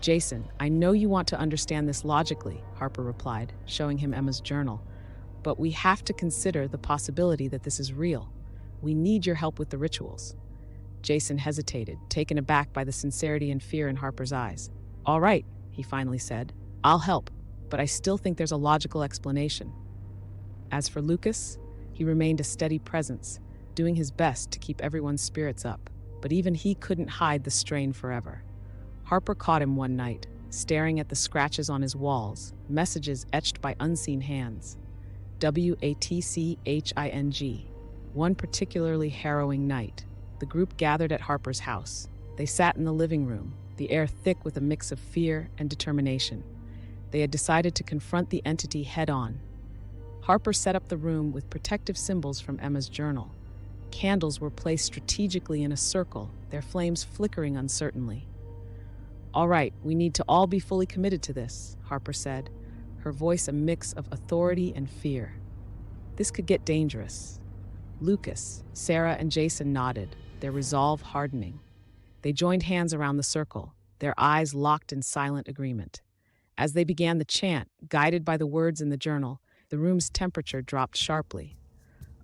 S2: "Jason, I know you want to understand this logically," Harper replied, showing him Emma's journal. "But we have to consider the possibility that this is real. We need your help with the rituals." Jason hesitated, taken aback by the sincerity and fear in Harper's eyes. "All right," he finally said. "I'll help, but I still think there's a logical explanation." As for Lucas, he remained a steady presence, doing his best to keep everyone's spirits up, but even he couldn't hide the strain forever. Harper caught him one night, staring at the scratches on his walls, messages etched by unseen hands. WATCHING. One particularly harrowing night, the group gathered at Harper's house. They sat in the living room, the air thick with a mix of fear and determination. They had decided to confront the entity head-on. Harper set up the room with protective symbols from Emma's journal. Candles were placed strategically in a circle, their flames flickering uncertainly. "All right, we need to all be fully committed to this," Harper said, her voice a mix of authority and fear. "This could get dangerous." Lucas, Sarah, and Jason nodded, their resolve hardening. They joined hands around the circle, their eyes locked in silent agreement. As they began the chant, guided by the words in the journal, the room's temperature dropped sharply.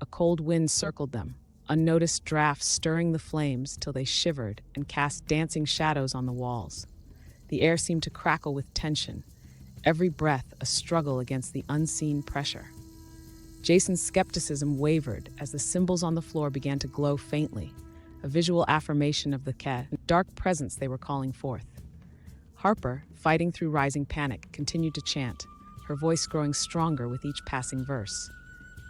S2: A cold wind circled them, unnoticed drafts stirring the flames till they shivered and cast dancing shadows on the walls. The air seemed to crackle with tension, every breath a struggle against the unseen pressure. Jason's skepticism wavered as the symbols on the floor began to glow faintly, a visual affirmation of the dark presence they were calling forth. Harper, fighting through rising panic, continued to chant, her voice growing stronger with each passing verse.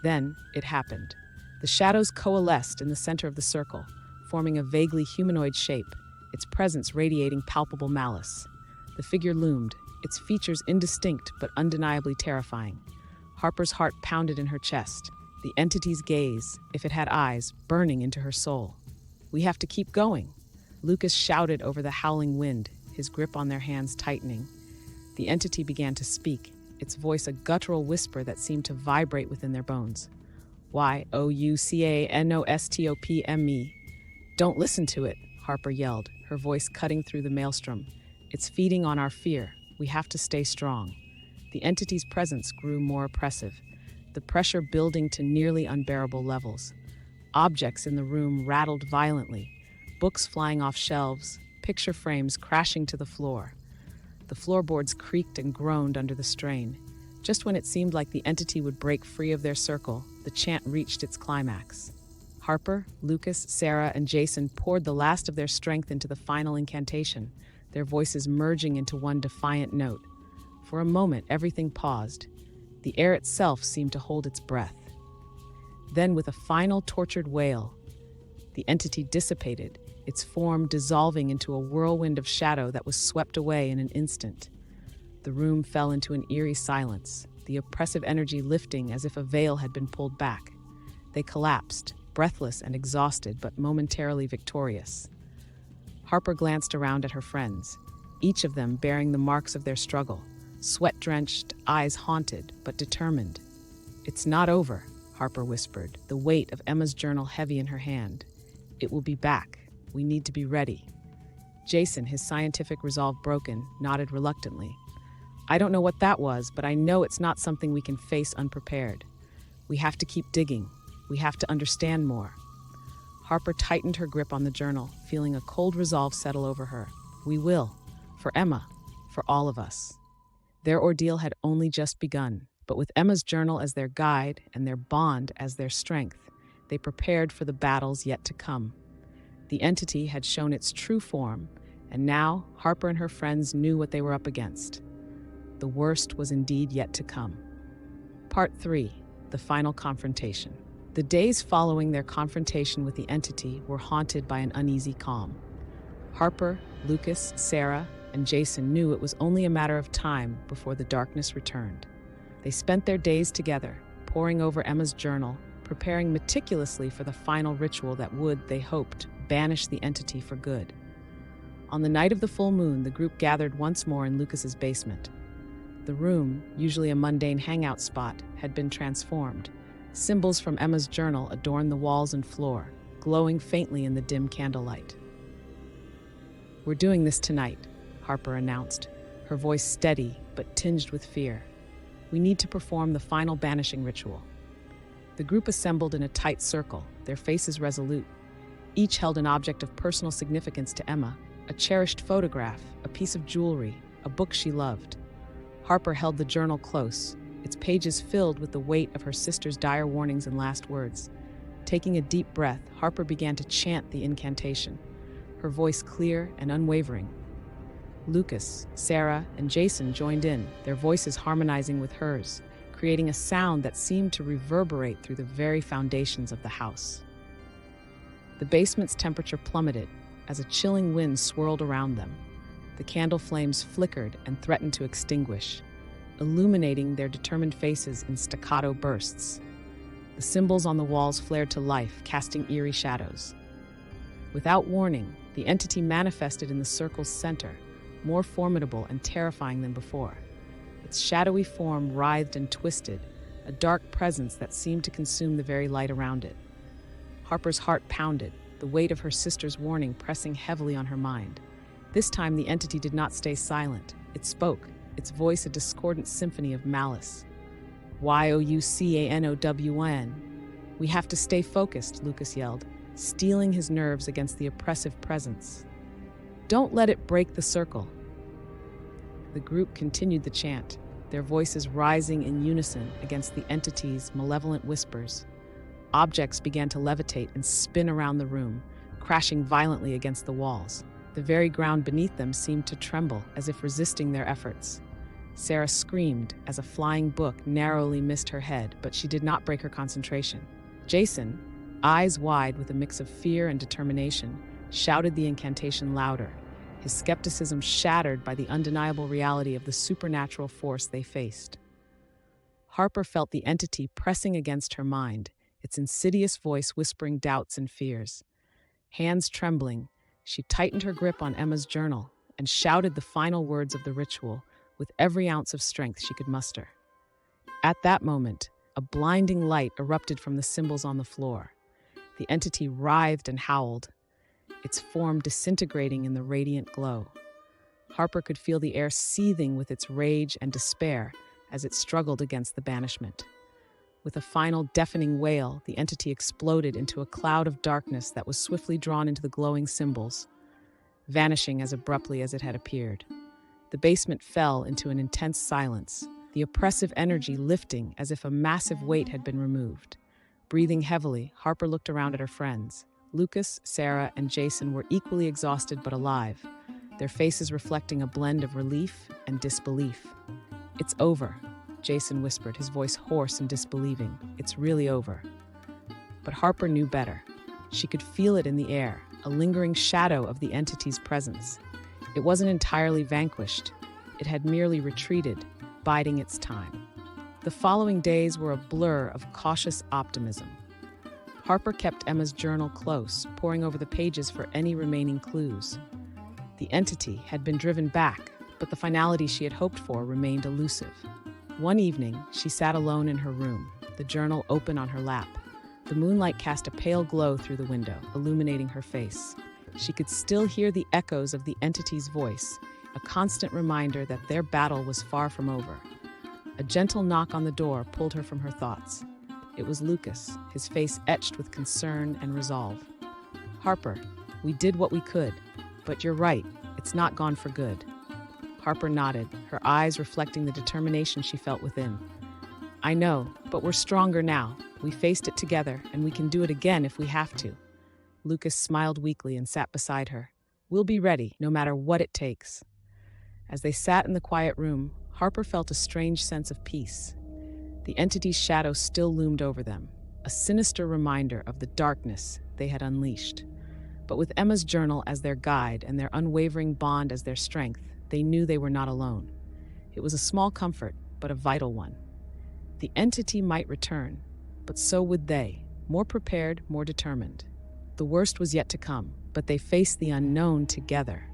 S2: Then, it happened. The shadows coalesced in the center of the circle, forming a vaguely humanoid shape, its presence radiating palpable malice. The figure loomed, its features indistinct but undeniably terrifying. Harper's heart pounded in her chest, the entity's gaze, if it had eyes, burning into her soul. "We have to keep going," Lucas shouted over the howling wind, his grip on their hands tightening. The entity began to speak, its voice a guttural whisper that seemed to vibrate within their bones. "Ouijanostopme. Don't listen to it," Harper yelled, her voice cutting through the maelstrom. "It's feeding on our fear. We have to stay strong." The entity's presence grew more oppressive, the pressure building to nearly unbearable levels. Objects in the room rattled violently, books flying off shelves, picture frames crashing to the floor. The floorboards creaked and groaned under the strain. Just when it seemed like the entity would break free of their circle, the chant reached its climax. Harper, Lucas, Sarah, and Jason poured the last of their strength into the final incantation, their voices merging into one defiant note. For a moment, everything paused. The air itself seemed to hold its breath. Then, with a final tortured wail, the entity dissipated, its form dissolving into a whirlwind of shadow that was swept away in an instant. The room fell into an eerie silence, the oppressive energy lifting as if a veil had been pulled back. They collapsed, breathless and exhausted, but momentarily victorious. Harper glanced around at her friends, each of them bearing the marks of their struggle, sweat-drenched, eyes haunted, but determined. "It's not over," Harper whispered, the weight of Emma's journal heavy in her hand. "It will be back. We need to be ready." Jason, his scientific resolve broken, nodded reluctantly. "I don't know what that was, but I know it's not something we can face unprepared. We have to keep digging. We have to understand more." Harper tightened her grip on the journal, feeling a cold resolve settle over her. "We will. For Emma. For all of us." Their ordeal had only just begun, but with Emma's journal as their guide and their bond as their strength, they prepared for the battles yet to come. The entity had shown its true form, and now Harper and her friends knew what they were up against. The worst was indeed yet to come. Part 3. The Final Confrontation. The days following their confrontation with the entity were haunted by an uneasy calm. Harper, Lucas, Sarah, and Jason knew it was only a matter of time before the darkness returned. They spent their days together, poring over Emma's journal, preparing meticulously for the final ritual that would, they hoped, banish the entity for good. On the night of the full moon, the group gathered once more in Lucas's basement. The room, usually a mundane hangout spot, had been transformed. Symbols from Emma's journal adorned the walls and floor, glowing faintly in the dim candlelight. "We're doing this tonight," Harper announced, her voice steady but tinged with fear. "We need to perform the final banishing ritual." The group assembled in a tight circle, their faces resolute. Each held an object of personal significance to Emma, a cherished photograph, a piece of jewelry, a book she loved. Harper held the journal close, its pages filled with the weight of her sister's dire warnings and last words. Taking a deep breath, Harper began to chant the incantation, her voice clear and unwavering. Lucas, Sarah, and Jason joined in, their voices harmonizing with hers, creating a sound that seemed to reverberate through the very foundations of the house. The basement's temperature plummeted as a chilling wind swirled around them. The candle flames flickered and threatened to extinguish, illuminating their determined faces in staccato bursts. The symbols on the walls flared to life, casting eerie shadows. Without warning, the entity manifested in the circle's center, more formidable and terrifying than before. Its shadowy form writhed and twisted, a dark presence that seemed to consume the very light around it. Harper's heart pounded, the weight of her sister's warning pressing heavily on her mind. This time the entity did not stay silent. It spoke, its voice a discordant symphony of malice. "Youcanon. We have to stay focused," Lucas yelled, steeling his nerves against the oppressive presence. "Don't let it break the circle." The group continued the chant, their voices rising in unison against the entity's malevolent whispers. Objects began to levitate and spin around the room, crashing violently against the walls. The very ground beneath them seemed to tremble, as if resisting their efforts. Sarah screamed as a flying book narrowly missed her head, but she did not break her concentration. Jason, eyes wide with a mix of fear and determination, shouted the incantation louder, his skepticism shattered by the undeniable reality of the supernatural force they faced. Harper felt the entity pressing against her mind, its insidious voice whispering doubts and fears. Hands trembling, she tightened her grip on Emma's journal and shouted the final words of the ritual with every ounce of strength she could muster. At that moment, a blinding light erupted from the symbols on the floor. The entity writhed and howled, its form disintegrating in the radiant glow. Harper could feel the air seething with its rage and despair as it struggled against the banishment. With a final deafening wail, the entity exploded into a cloud of darkness that was swiftly drawn into the glowing symbols, vanishing as abruptly as it had appeared. The basement fell into an intense silence, the oppressive energy lifting as if a massive weight had been removed. Breathing heavily, Harper looked around at her friends. Lucas, Sarah, and Jason were equally exhausted but alive, their faces reflecting a blend of relief and disbelief. "It's over," Jason whispered, his voice hoarse and disbelieving. "It's really over." But Harper knew better. She could feel it in the air, a lingering shadow of the entity's presence. It wasn't entirely vanquished. It had merely retreated, biding its time. The following days were a blur of cautious optimism. Harper kept Emma's journal close, poring over the pages for any remaining clues. The entity had been driven back, but the finality she had hoped for remained elusive. One evening, she sat alone in her room, the journal open on her lap. The moonlight cast a pale glow through the window, illuminating her face. She could still hear the echoes of the entity's voice, a constant reminder that their battle was far from over. A gentle knock on the door pulled her from her thoughts. It was Lucas, his face etched with concern and resolve. "Harper, we did what we could, but you're right, it's not gone for good." Harper nodded, her eyes reflecting the determination she felt within. "I know, but we're stronger now. We faced it together, and we can do it again if we have to." Lucas smiled weakly and sat beside her. "We'll be ready, no matter what it takes." As they sat in the quiet room, Harper felt a strange sense of peace. The entity's shadow still loomed over them, a sinister reminder of the darkness they had unleashed. But with Emma's journal as their guide and their unwavering bond as their strength, they knew they were not alone. It was a small comfort, but a vital one. The entity might return, but so would they, more prepared, more determined. The worst was yet to come, but they faced the unknown together.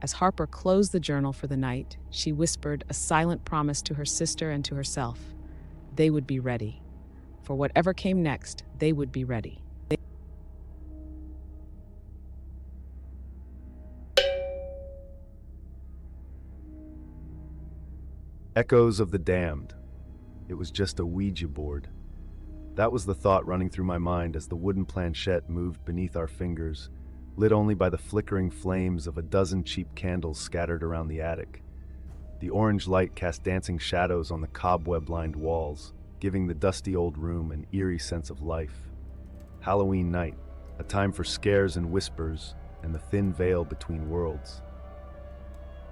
S2: As Harper closed the journal for the night, she whispered a silent promise to her sister and to herself. They would be ready. For whatever came next, they would be ready.
S1: Echoes of the damned. It was just a Ouija board. That was the thought running through my mind as the wooden planchette moved beneath our fingers, lit only by the flickering flames of a dozen cheap candles scattered around the attic. The orange light cast dancing shadows on the cobweb-lined walls, giving the dusty old room an eerie sense of life. Halloween night, a time for scares and whispers and the thin veil between worlds.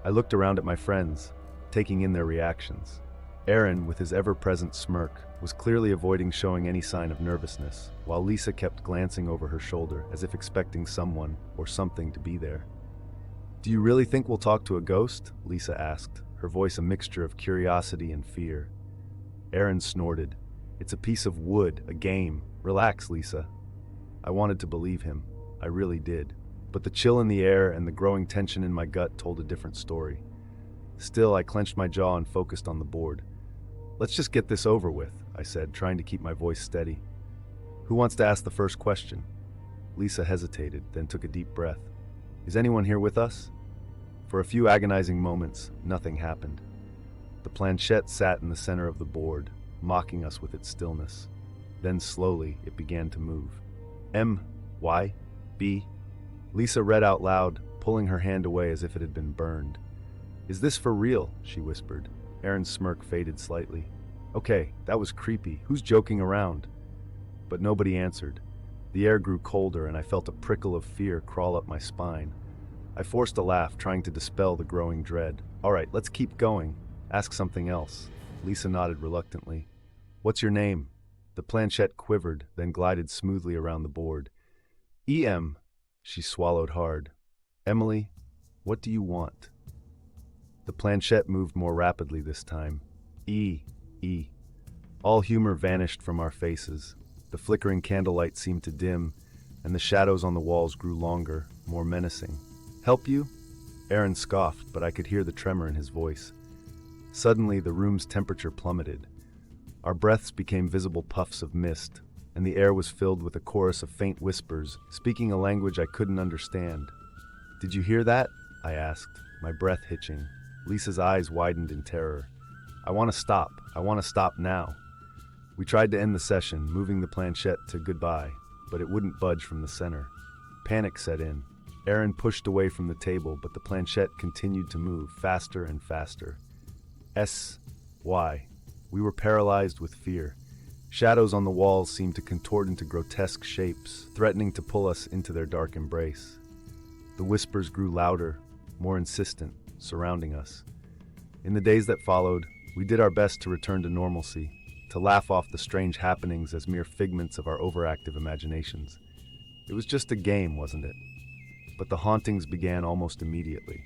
S1: I looked around at my friends, taking in their reactions. Aaron, with his ever-present smirk, was clearly avoiding showing any sign of nervousness, while Lisa kept glancing over her shoulder as if expecting someone or something to be there. "Do you really think we'll talk to a ghost?" Lisa asked, her voice a mixture of curiosity and fear. Aaron snorted. "It's a piece of wood, a game. Relax, Lisa." I wanted to believe him. I really did. But the chill in the air and the growing tension in my gut told a different story. Still, I clenched my jaw and focused on the board. "Let's just get this over with," I said, trying to keep my voice steady. "Who wants to ask the first question?" Lisa hesitated, then took a deep breath. "Is anyone here with us?" For a few agonizing moments, nothing happened. The planchette sat in the center of the board, mocking us with its stillness. Then slowly, it began to move. "M-Y-B." Lisa read out loud, pulling her hand away as if it had been burned. "Is this for real?" she whispered. Aaron's smirk faded slightly. "Okay, that was creepy. Who's joking around?" But nobody answered. The air grew colder and I felt a prickle of fear crawl up my spine. I forced a laugh, trying to dispel the growing dread. "All right, let's keep going. Ask something else." Lisa nodded reluctantly. "What's your name?" The planchette quivered, then glided smoothly around the board. "E.M." She swallowed hard. "Emily, what do you want?" The planchette moved more rapidly this time. E. All humor vanished from our faces. The flickering candlelight seemed to dim, and the shadows on the walls grew longer, more menacing. "Help you?" Aaron scoffed, but I could hear the tremor in his voice. Suddenly, the room's temperature plummeted. Our breaths became visible puffs of mist, and the air was filled with a chorus of faint whispers, speaking a language I couldn't understand. "Did you hear that?" I asked, my breath hitching. Lisa's eyes widened in terror. "I want to stop. I want to stop now." We tried to end the session, moving the planchette to goodbye, but it wouldn't budge from the center. Panic set in. Aaron pushed away from the table, but the planchette continued to move faster and faster. Why? We were paralyzed with fear. Shadows on the walls seemed to contort into grotesque shapes, threatening to pull us into their dark embrace. The whispers grew louder, more insistent, surrounding us. In the days that followed, we did our best to return to normalcy, to laugh off the strange happenings as mere figments of our overactive imaginations. It was just a game, wasn't it? But the hauntings began almost immediately.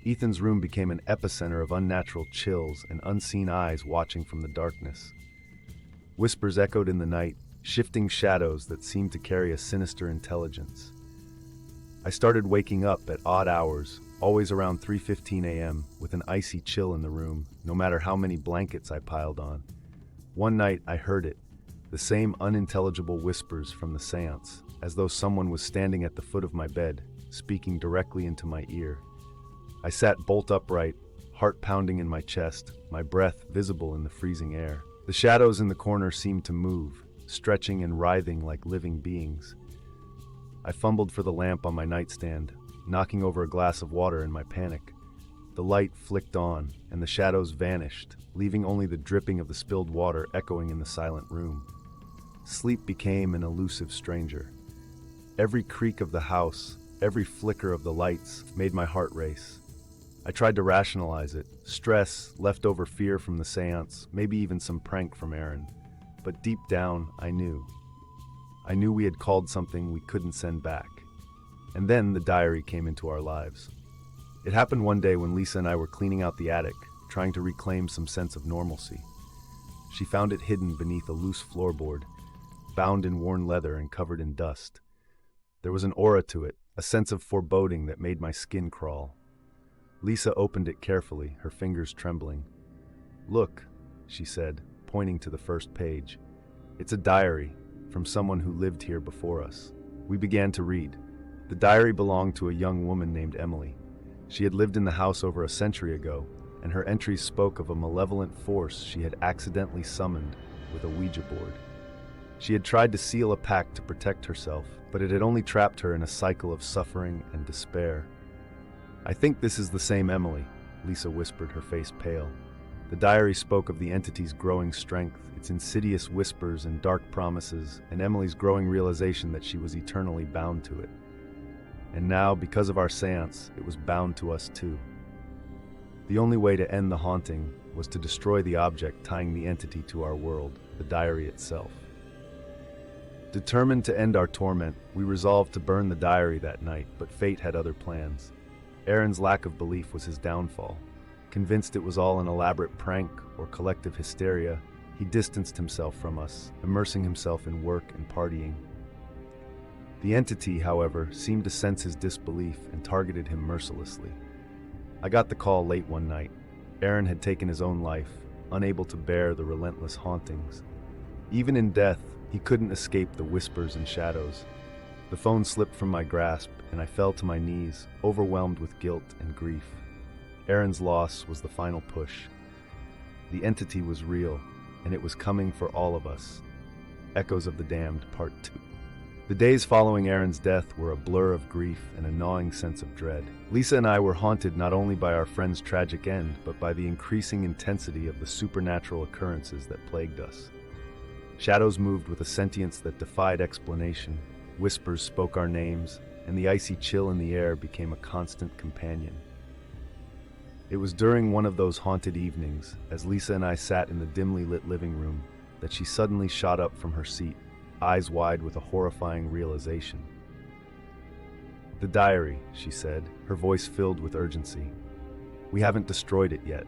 S1: Ethan's room became an epicenter of unnatural chills and unseen eyes watching from the darkness. Whispers echoed in the night, shifting shadows that seemed to carry a sinister intelligence. I started waking up at odd hours, always around 3:15 a.m., with an icy chill in the room, no matter how many blankets I piled on. One night I heard it, the same unintelligible whispers from the seance, as though someone was standing at the foot of my bed, speaking directly into my ear. I sat bolt upright, heart pounding in my chest, my breath visible in the freezing air. The shadows in the corner seemed to move, stretching and writhing like living beings. I fumbled for the lamp on my nightstand, knocking over a glass of water in my panic. The light flicked on, and the shadows vanished, leaving only the dripping of the spilled water echoing in the silent room. Sleep became an elusive stranger. Every creak of the house, every flicker of the lights made my heart race. I tried to rationalize it, stress, leftover fear from the seance, maybe even some prank from Aaron. But deep down, I knew. I knew we had called something we couldn't send back. And then the diary came into our lives. It happened one day when Lisa and I were cleaning out the attic, trying to reclaim some sense of normalcy. She found it hidden beneath a loose floorboard, bound in worn leather and covered in dust. There was an aura to it, a sense of foreboding that made my skin crawl. Lisa opened it carefully, her fingers trembling. "Look," she said, pointing to the first page. "It's a diary from someone who lived here before us." We began to read. The diary belonged to a young woman named Emily. She had lived in the house over a century ago, and her entries spoke of a malevolent force she had accidentally summoned with a Ouija board. She had tried to seal a pact to protect herself, but it had only trapped her in a cycle of suffering and despair. "I think this is the same Emily," Lisa whispered, her face pale. The diary spoke of the entity's growing strength, its insidious whispers and dark promises, and Emily's growing realization that she was eternally bound to it. And now, because of our seance, it was bound to us too. The only way to end the haunting was to destroy the object tying the entity to our world, the diary itself. Determined to end our torment, we resolved to burn the diary that night, but fate had other plans. Aaron's lack of belief was his downfall. Convinced it was all an elaborate prank or collective hysteria, he distanced himself from us, immersing himself in work and partying. The entity, however, seemed to sense his disbelief and targeted him mercilessly. I got the call late one night. Aaron had taken his own life, unable to bear the relentless hauntings. Even in death, he couldn't escape the whispers and shadows. The phone slipped from my grasp, and I fell to my knees, overwhelmed with guilt and grief. Aaron's loss was the final push. The entity was real, and it was coming for all of us. Echoes of the Damned, Part 2. The days following Aaron's death were a blur of grief and a gnawing sense of dread. Lisa and I were haunted not only by our friend's tragic end, but by the increasing intensity of the supernatural occurrences that plagued us. Shadows moved with a sentience that defied explanation. Whispers spoke our names, and the icy chill in the air became a constant companion. It was during one of those haunted evenings, as Lisa and I sat in the dimly lit living room, that she suddenly shot up from her seat, eyes wide with a horrifying realization. "The diary," she said, her voice filled with urgency. "We haven't destroyed it yet."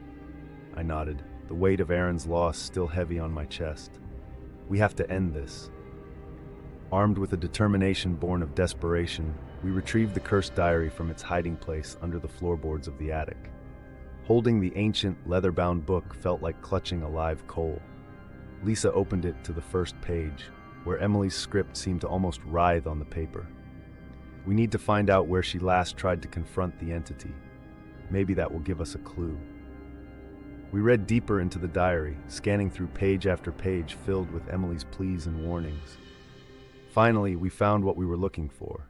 S1: I nodded, the weight of Aaron's loss still heavy on my chest. "We have to end this." Armed with a determination born of desperation, we retrieved the cursed diary from its hiding place under the floorboards of the attic. Holding the ancient, leather-bound book felt like clutching a live coal. Lisa opened it to the first page, where Emily's script seemed to almost writhe on the paper. We need to find out where she last tried to confront the entity. Maybe that will give us a clue. We read deeper into the diary, scanning through page after page filled with Emily's pleas and warnings. Finally, we found what we were looking for: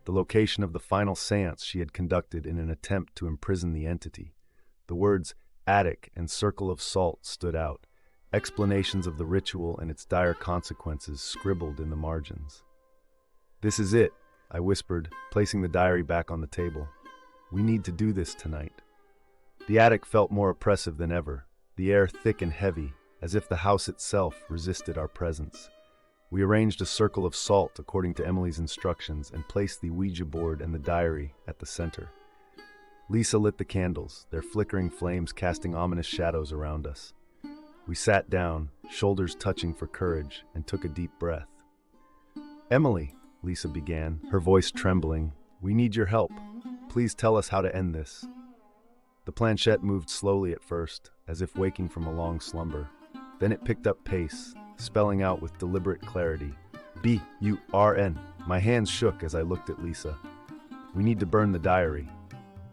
S1: the location of the final séance she had conducted in an attempt to imprison the entity. The words attic and circle of salt stood out, explanations of the ritual and its dire consequences scribbled in the margins. "This is it," I whispered, placing the diary back on the table. "We need to do this tonight." The attic felt more oppressive than ever, the air thick and heavy, as if the house itself resisted our presence. We arranged a circle of salt according to Emily's instructions and placed the Ouija board and the diary at the center. Lisa lit the candles, their flickering flames casting ominous shadows around us. We sat down, shoulders touching for courage, and took a deep breath. "Emily," Lisa began, her voice trembling, "we need your help. Please tell us how to end this." The planchette moved slowly at first, as if waking from a long slumber. Then it picked up pace, spelling out with deliberate clarity, "B-U-R-N." My hands shook as I looked at Lisa. "We need to burn the diary."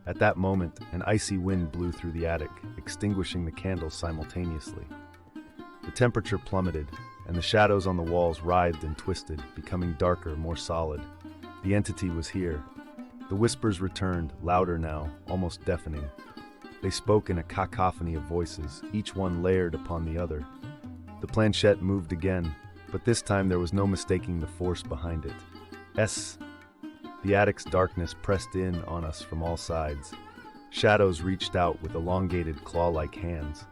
S1: At that moment, an icy wind blew through the attic, extinguishing the candles simultaneously. The temperature plummeted, and the shadows on the walls writhed and twisted, becoming darker, more solid. The entity was here. The whispers returned, louder now, almost deafening. They spoke in a cacophony of voices, each one layered upon the other. The planchette moved again, but this time there was no mistaking the force behind it. "S." The attic's darkness pressed in on us from all sides. Shadows reached out with elongated, claw-like hands.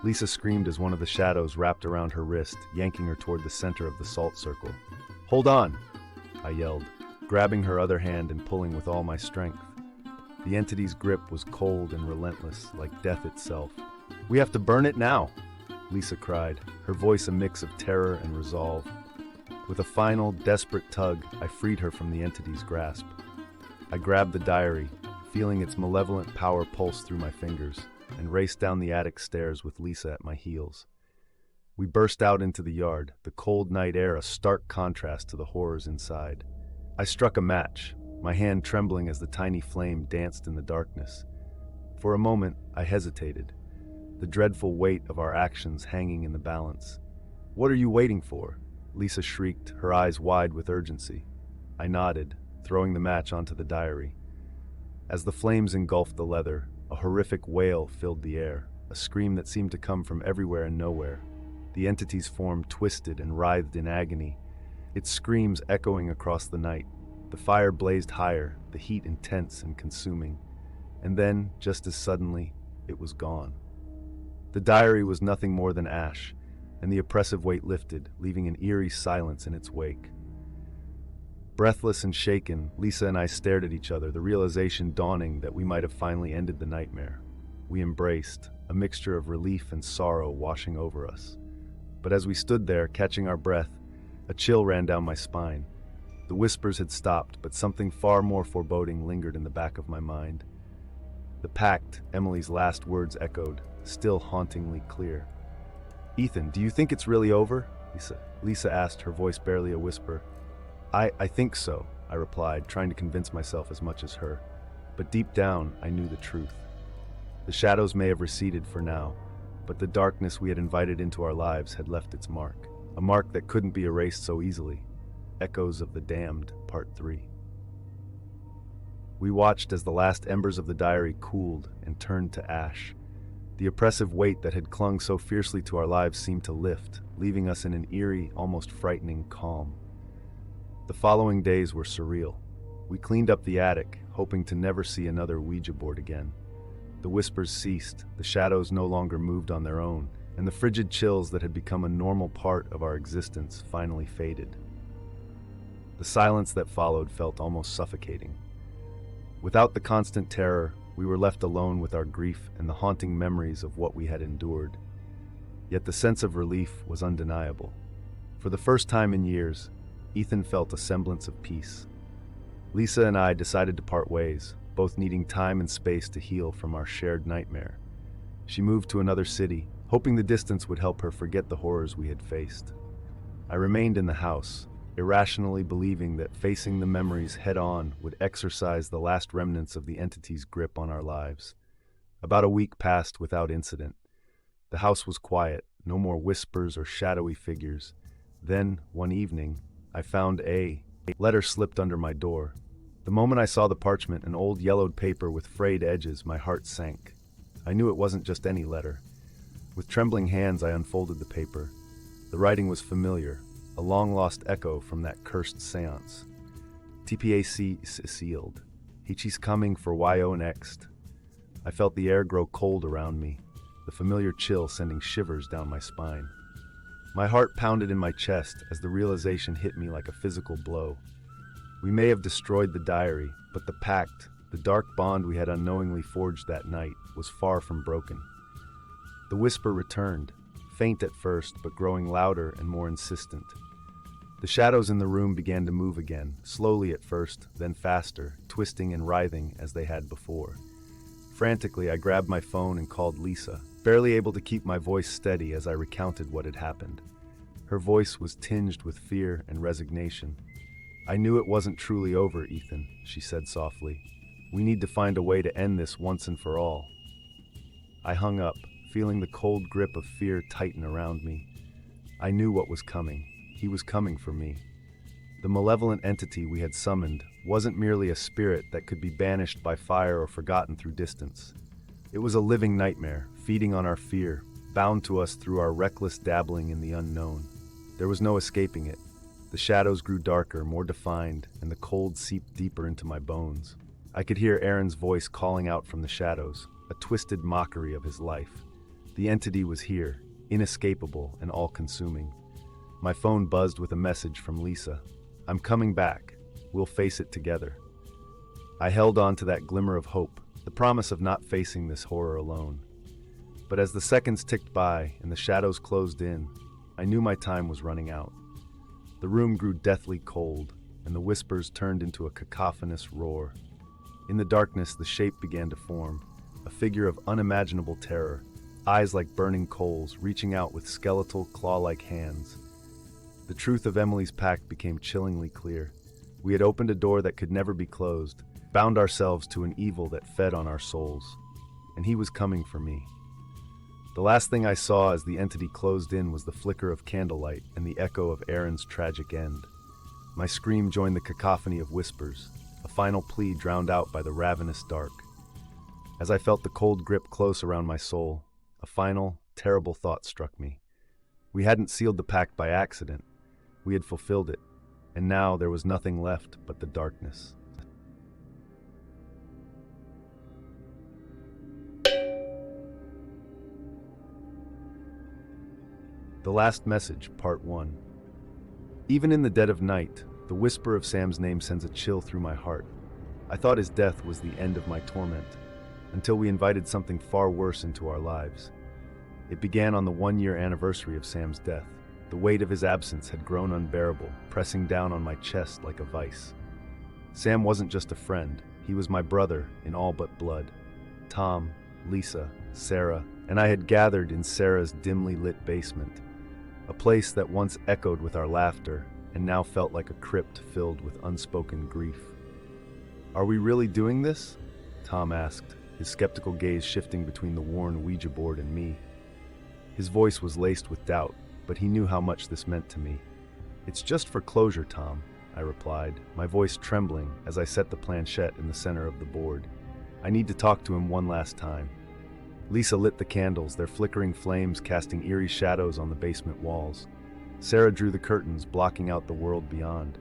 S1: Lisa screamed as one of the shadows wrapped around her wrist, yanking her toward the center of the salt circle. "Hold on!" I yelled, grabbing her other hand and pulling with all my strength. The entity's grip was cold and relentless, like death itself. "We have to burn it now!" Lisa cried, her voice a mix of terror and resolve. With a final, desperate tug, I freed her from the entity's grasp. I grabbed the diary, feeling its malevolent power pulse through my fingers, and raced down the attic stairs with Lisa at my heels. We burst out into the yard, the cold night air a stark contrast to the horrors inside. I struck a match, my hand trembling as the tiny flame danced in the darkness. For a moment, I hesitated, the dreadful weight of our actions hanging in the balance. "What are you waiting for?" Lisa shrieked, her eyes wide with urgency. I nodded, throwing the match onto the diary. As the flames engulfed the leather, a horrific wail filled the air, a scream that seemed to come from everywhere and nowhere. The entity's form twisted and writhed in agony, its screams echoing across the night. The fire blazed higher, the heat intense and consuming. And then, just as suddenly, it was gone. The diary was nothing more than ash, and the oppressive weight lifted, leaving an eerie silence in its wake. Breathless and shaken, Lisa and I stared at each other, the realization dawning that we might have finally ended the nightmare. We embraced, a mixture of relief and sorrow washing over us. But as we stood there, catching our breath, a chill ran down my spine. The whispers had stopped, but something far more foreboding lingered in the back of my mind. The pact, Emily's last words echoed, still hauntingly clear. "Ethan, do you think it's really over?" Lisa asked, her voice barely a whisper. I think so," I replied, trying to convince myself as much as her. But deep down, I knew the truth. The shadows may have receded for now, but the darkness we had invited into our lives had left its mark, a mark that couldn't be erased so easily. Echoes of the Damned, Part 3. We watched as the last embers of the diary cooled and turned to ash. The oppressive weight that had clung so fiercely to our lives seemed to lift, leaving us in an eerie, almost frightening calm. The following days were surreal. We cleaned up the attic, hoping to never see another Ouija board again. The whispers ceased, the shadows no longer moved on their own, and the frigid chills that had become a normal part of our existence finally faded. The silence that followed felt almost suffocating. Without the constant terror, we were left alone with our grief and the haunting memories of what we had endured. Yet the sense of relief was undeniable. For the first time in years, Ethan felt a semblance of peace. Lisa and I decided to part ways, both needing time and space to heal from our shared nightmare. She moved to another city, hoping the distance would help her forget the horrors we had faced. I remained in the house, irrationally believing that facing the memories head-on would exorcise the last remnants of the entity's grip on our lives. About a week passed without incident. The house was quiet, no more whispers or shadowy figures. Then, one evening, I found a letter slipped under my door. The moment I saw the parchment, an old yellowed paper with frayed edges, my heart sank. I knew it wasn't just any letter. With trembling hands, I unfolded the paper. The writing was familiar, a long-lost echo from that cursed seance. TPAC sealed. He's coming for YO next. I felt the air grow cold around me, the familiar chill sending shivers down my spine. My heart pounded in my chest as the realization hit me like a physical blow. We may have destroyed the diary, but the pact, the dark bond we had unknowingly forged that night, was far from broken. The whisper returned, faint at first, but growing louder and more insistent. The shadows in the room began to move again, slowly at first, then faster, twisting and writhing as they had before. Frantically, I grabbed my phone and called Lisa, barely able to keep my voice steady as I recounted what had happened. Her voice was tinged with fear and resignation. "I knew it wasn't truly over, Ethan," she said softly. "We need to find a way to end this once and for all." I hung up, feeling the cold grip of fear tighten around me. I knew what was coming. He was coming for me. The malevolent entity we had summoned wasn't merely a spirit that could be banished by fire or forgotten through distance. It was a living nightmare, feeding on our fear, bound to us through our reckless dabbling in the unknown. There was no escaping it. The shadows grew darker, more defined, and the cold seeped deeper into my bones. I could hear Aaron's voice calling out from the shadows, a twisted mockery of his life. The entity was here, inescapable and all-consuming. My phone buzzed with a message from Lisa. "I'm coming back. We'll face it together." I held on to that glimmer of hope, the promise of not facing this horror alone. But as the seconds ticked by and the shadows closed in, I knew my time was running out. The room grew deathly cold, and the whispers turned into a cacophonous roar. In the darkness, the shape began to form, a figure of unimaginable terror, eyes like burning coals, reaching out with skeletal, claw-like hands. The truth of Emily's pact became chillingly clear. We had opened a door that could never be closed, bound ourselves to an evil that fed on our souls. And he was coming for me. The last thing I saw as the entity closed in was the flicker of candlelight and the echo of Aaron's tragic end. My scream joined the cacophony of whispers, a final plea drowned out by the ravenous dark. As I felt the cold grip close around my soul, a final, terrible thought struck me. We hadn't sealed the pact by accident. We had fulfilled it, and now there was nothing left but the darkness. The Last Message, Part 1. Even in the dead of night, the whisper of Sam's name sends a chill through my heart. I thought his death was the end of my torment, until we invited something far worse into our lives. It began on the 1-year anniversary of Sam's death. The weight of his absence had grown unbearable, pressing down on my chest like a vice. Sam wasn't just a friend, he was my brother in all but blood. Tom, Lisa, Sarah, and I had gathered in Sarah's dimly lit basement, a place that once echoed with our laughter and now felt like a crypt filled with unspoken grief. "Are we really doing this?" Tom asked, his skeptical gaze shifting between the worn Ouija board and me. His voice was laced with doubt, but he knew how much this meant to me. "It's just for closure, Tom," I replied, my voice trembling as I set the planchette in the center of the board. "I need to talk to him one last time." Lisa lit the candles, their flickering flames casting eerie shadows on the basement walls. Sarah drew the curtains, blocking out the world beyond.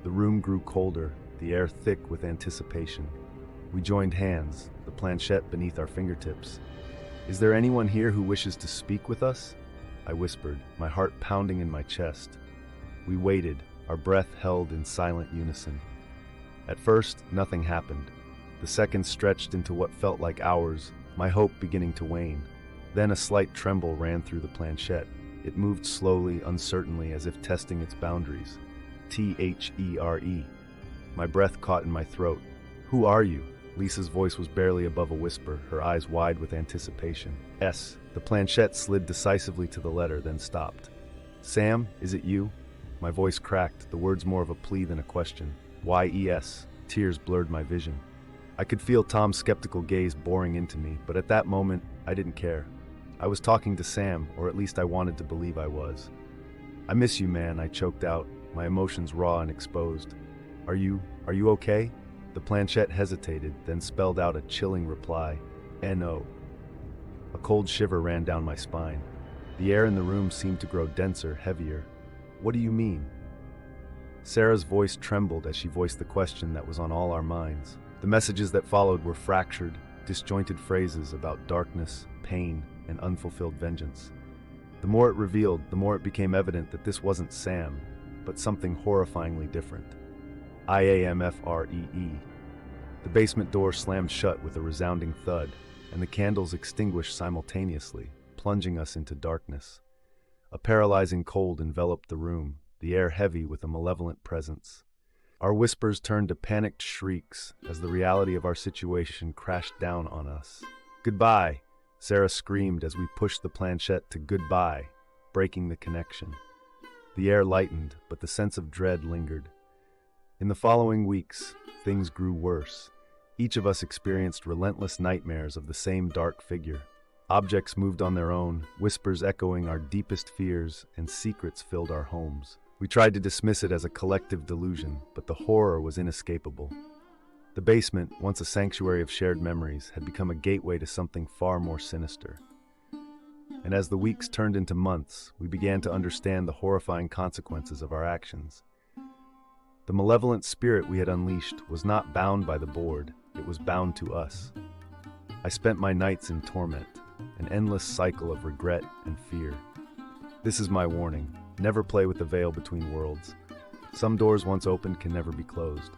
S1: The room grew colder, the air thick with anticipation. We joined hands, the planchette beneath our fingertips. "Is there anyone here who wishes to speak with us?" I whispered, my heart pounding in my chest. We waited, our breath held in silent unison. At first, nothing happened. The seconds stretched into what felt like hours, my hope beginning to wane. Then a slight tremble ran through the planchette. It moved slowly, uncertainly, as if testing its boundaries. T-H-E-R-E. My breath caught in my throat. "Who are you?" Lisa's voice was barely above a whisper, her eyes wide with anticipation. "S." The planchette slid decisively to the letter, then stopped. "Sam, is it you?" My voice cracked, the words more of a plea than a question. "Y-E-S." Tears blurred my vision. I could feel Tom's skeptical gaze boring into me, but at that moment, I didn't care. I was talking to Sam, or at least I wanted to believe I was. "I miss you, man," I choked out, my emotions raw and exposed. Are you okay?" The planchette hesitated, then spelled out a chilling reply. "N-O." A cold shiver ran down my spine. The air in the room seemed to grow denser, heavier. "What do you mean?" Sarah's voice trembled as she voiced the question that was on all our minds. The messages that followed were fractured, disjointed phrases about darkness, pain, and unfulfilled vengeance. The more it revealed, the more it became evident that this wasn't Sam, but something horrifyingly different. IAMFREE. The basement door slammed shut with a resounding thud, and the candles extinguished simultaneously, plunging us into darkness. A paralyzing cold enveloped the room, the air heavy with a malevolent presence. Our whispers turned to panicked shrieks as the reality of our situation crashed down on us. "Goodbye," Sarah screamed as we pushed the planchette to goodbye, breaking the connection. The air lightened, but the sense of dread lingered. In the following weeks, things grew worse. Each of us experienced relentless nightmares of the same dark figure. Objects moved on their own, whispers echoing our deepest fears, and secrets filled our homes. We tried to dismiss it as a collective delusion, but the horror was inescapable. The basement, once a sanctuary of shared memories, had become a gateway to something far more sinister. And as the weeks turned into months, we began to understand the horrifying consequences of our actions. The malevolent spirit we had unleashed was not bound by the board, it was bound to us. I spent my nights in torment, an endless cycle of regret and fear. This is my warning. Never play with the veil between worlds. Some doors once opened can never be closed.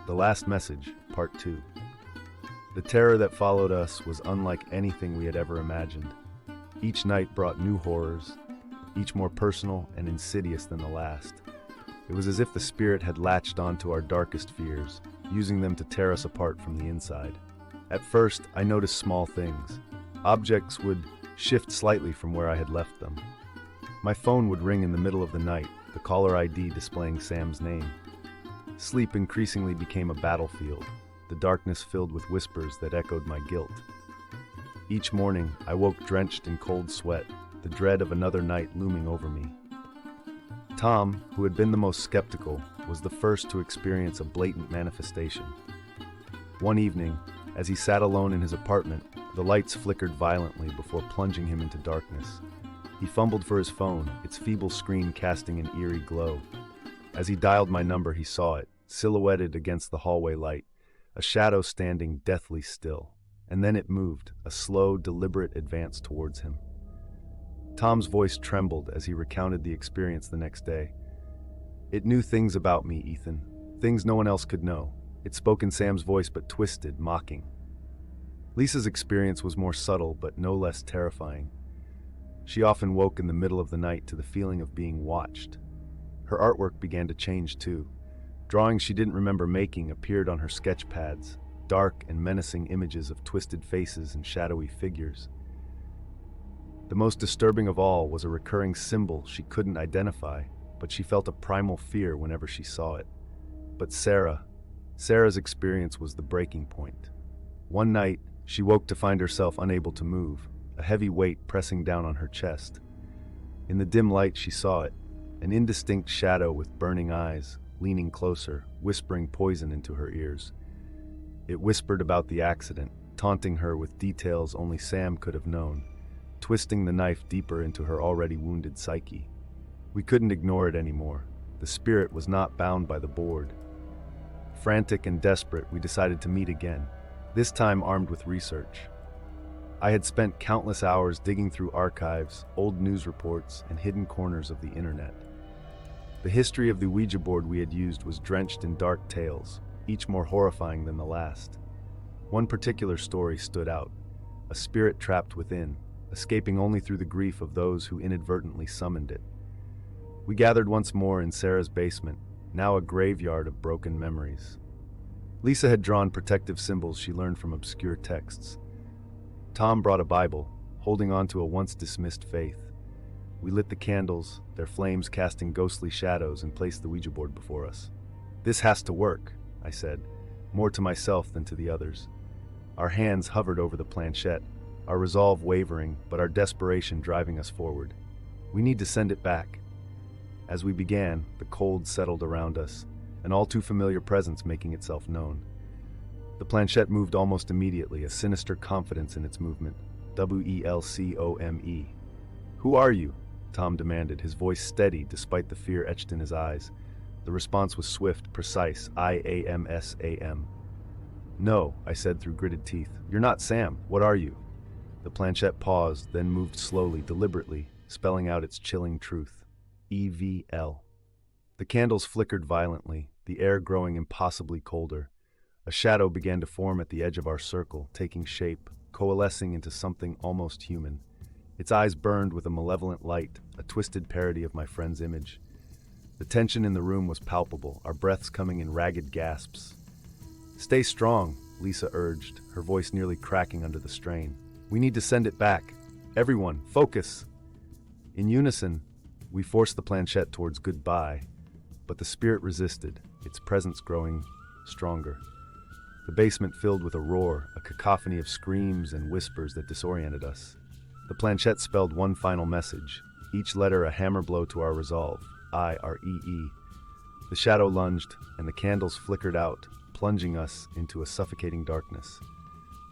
S1: The Last Message, Part 2. The terror that followed us was unlike anything we had ever imagined. Each night brought new horrors, each more personal and insidious than the last. It was as if the spirit had latched onto our darkest fears, using them to tear us apart from the inside. At first, I noticed small things. Objects would shift slightly from where I had left them. My phone would ring in the middle of the night, the caller ID displaying Sam's name. Sleep increasingly became a battlefield, the darkness filled with whispers that echoed my guilt. Each morning, I woke drenched in cold sweat, the dread of another night looming over me. Tom, who had been the most skeptical, was the first to experience a blatant manifestation. One evening, as he sat alone in his apartment, the lights flickered violently before plunging him into darkness. He fumbled for his phone, its feeble screen casting an eerie glow. As he dialed my number, he saw it, silhouetted against the hallway light, a shadow standing deathly still. And then it moved, a slow, deliberate advance towards him. Tom's voice trembled as he recounted the experience the next day. "It knew things about me, Ethan, things no one else could know." It spoke in Sam's voice, but twisted, mocking. Lisa's experience was more subtle, but no less terrifying. She often woke in the middle of the night to the feeling of being watched. Her artwork began to change too. Drawings she didn't remember making appeared on her sketch pads, dark and menacing images of twisted faces and shadowy figures. The most disturbing of all was a recurring symbol she couldn't identify, but she felt a primal fear whenever she saw it. But Sarah's experience was the breaking point. One night, she woke to find herself unable to move, a heavy weight pressing down on her chest. In the dim light, she saw it, an indistinct shadow with burning eyes, leaning closer, whispering poison into her ears. It whispered about the accident, taunting her with details only Sam could have known, twisting the knife deeper into her already wounded psyche. We couldn't ignore it anymore. The spirit was not bound by the board. Frantic and desperate, we decided to meet again, this time armed with research. I had spent countless hours digging through archives, old news reports, and hidden corners of the internet. The history of the Ouija board we had used was drenched in dark tales, each more horrifying than the last. One particular story stood out, a spirit trapped within, escaping only through the grief of those who inadvertently summoned it. We gathered once more in Sarah's basement, now a graveyard of broken memories. Lisa had drawn protective symbols she learned from obscure texts. Tom brought a Bible, holding on to a once-dismissed faith. We lit the candles, their flames casting ghostly shadows, and placed the Ouija board before us. "This has to work," I said, more to myself than to the others. Our hands hovered over the planchette, our resolve wavering, but our desperation driving us forward. "We need to send it back." As we began, the cold settled around us, an all too familiar presence making itself known. The planchette moved almost immediately, a sinister confidence in its movement. WELCOME. "Who are you?" Tom demanded, his voice steady despite the fear etched in his eyes. The response was swift, precise. "IAMSAM. "No," I said through gritted teeth. "You're not Sam. What are you?" The planchette paused, then moved slowly, deliberately, spelling out its chilling truth. EVL. The candles flickered violently, the air growing impossibly colder. A shadow began to form at the edge of our circle, taking shape, coalescing into something almost human. Its eyes burned with a malevolent light, a twisted parody of my friend's image. The tension in the room was palpable, our breaths coming in ragged gasps. "Stay strong," Lisa urged, her voice nearly cracking under the strain. "We need to send it back. Everyone, focus!" In unison, we forced the planchette towards goodbye, but the spirit resisted, its presence growing stronger. The basement filled with a roar, a cacophony of screams and whispers that disoriented us. The planchette spelled one final message, each letter a hammer blow to our resolve, IREE. The shadow lunged, and the candles flickered out, plunging us into a suffocating darkness.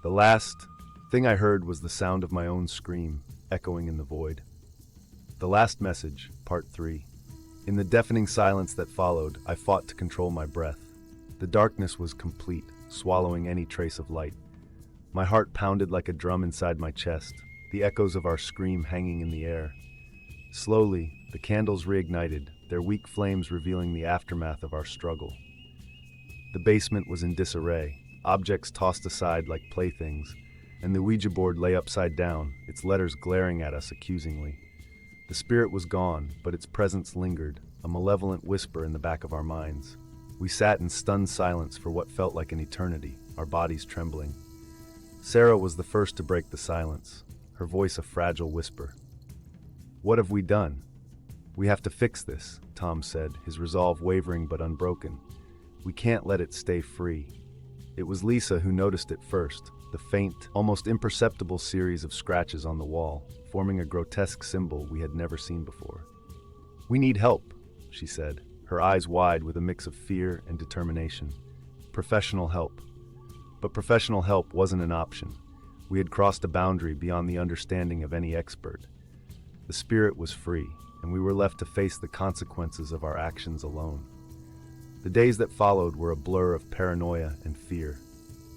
S1: The last thing I heard was the sound of my own scream, echoing in the void. The last message, Part 3. In the deafening silence that followed, I fought to control my breath. The darkness was complete, swallowing any trace of light. My heart pounded like a drum inside my chest, the echoes of our scream hanging in the air. Slowly, the candles reignited, their weak flames revealing the aftermath of our struggle. The basement was in disarray, objects tossed aside like playthings, and the Ouija board lay upside down, its letters glaring at us accusingly. The spirit was gone, but its presence lingered, a malevolent whisper in the back of our minds. We sat in stunned silence for what felt like an eternity, our bodies trembling. Sarah was the first to break the silence, her voice a fragile whisper. "What have we done?" "We have to fix this," Tom said, his resolve wavering but unbroken. "We can't let it stay free." It was Lisa who noticed it first, the faint, almost imperceptible series of scratches on the wall, forming a grotesque symbol we had never seen before. "We need help," she said, her eyes wide with a mix of fear and determination. "Professional help." But professional help wasn't an option. We had crossed a boundary beyond the understanding of any expert. The spirit was free, and we were left to face the consequences of our actions alone. The days that followed were a blur of paranoia and fear.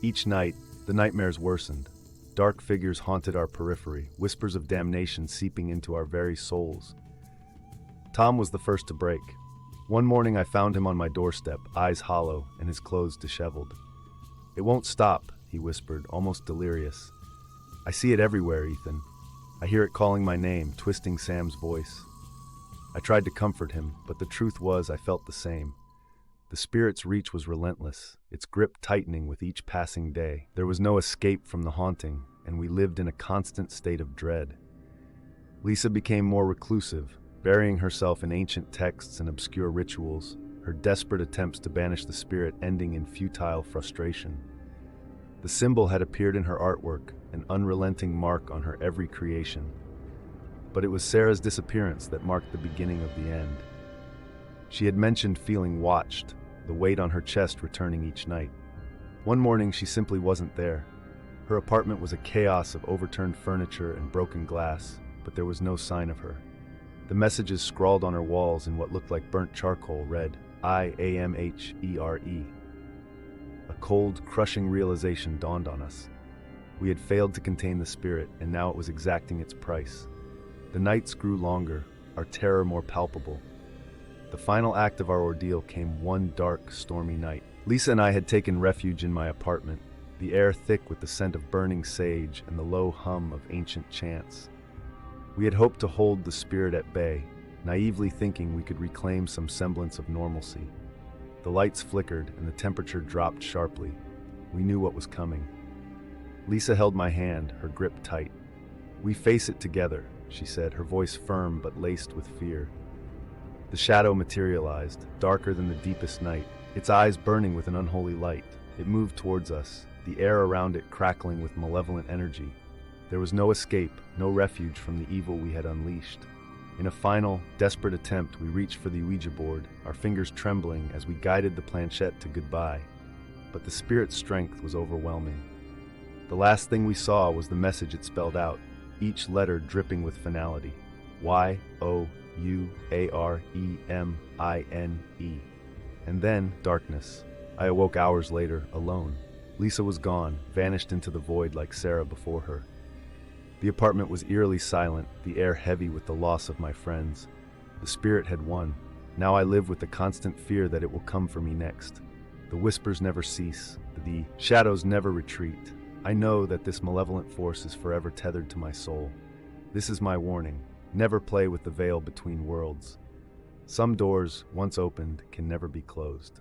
S1: Each night, the nightmares worsened. Dark figures haunted our periphery, whispers of damnation seeping into our very souls. Tom was the first to break. One morning I found him on my doorstep, eyes hollow and his clothes disheveled. "It won't stop," he whispered, almost delirious. "I see it everywhere, Ethan. I hear it calling my name, twisting Sam's voice." I tried to comfort him, but the truth was I felt the same. The spirit's reach was relentless, its grip tightening with each passing day. There was no escape from the haunting, and we lived in a constant state of dread. Lisa became more reclusive, burying herself in ancient texts and obscure rituals, her desperate attempts to banish the spirit ending in futile frustration. The symbol had appeared in her artwork, an unrelenting mark on her every creation. But it was Sarah's disappearance that marked the beginning of the end. She had mentioned feeling watched, the weight on her chest returning each night. One morning she simply wasn't there. Her apartment was a chaos of overturned furniture and broken glass, but there was no sign of her. The messages scrawled on her walls in what looked like burnt charcoal read, IAMHERE. A cold, crushing realization dawned on us. We had failed to contain the spirit, and now it was exacting its price. The nights grew longer, our terror more palpable. The final act of our ordeal came one dark, stormy night. Lisa and I had taken refuge in my apartment, the air thick with the scent of burning sage and the low hum of ancient chants. We had hoped to hold the spirit at bay, naively thinking we could reclaim some semblance of normalcy. The lights flickered and the temperature dropped sharply. We knew what was coming. Lisa held my hand, her grip tight. "We face it together," she said, her voice firm but laced with fear. The shadow materialized, darker than the deepest night, its eyes burning with an unholy light. It moved towards us, the air around it crackling with malevolent energy. There was no escape, no refuge from the evil we had unleashed. In a final, desperate attempt, we reached for the Ouija board, our fingers trembling as we guided the planchette to goodbye. But the spirit's strength was overwhelming. The last thing we saw was the message it spelled out, each letter dripping with finality. YOUAREMINE. And then, darkness. I awoke hours later, alone. Lisa was gone, vanished into the void like Sarah before her. The apartment was eerily silent, the air heavy with the loss of my friends. The spirit had won. Now I live with the constant fear that it will come for me next. The whispers never cease, the shadows never retreat. I know that this malevolent force is forever tethered to my soul. This is my warning. Never play with the veil between worlds. Some doors, once opened, can never be closed.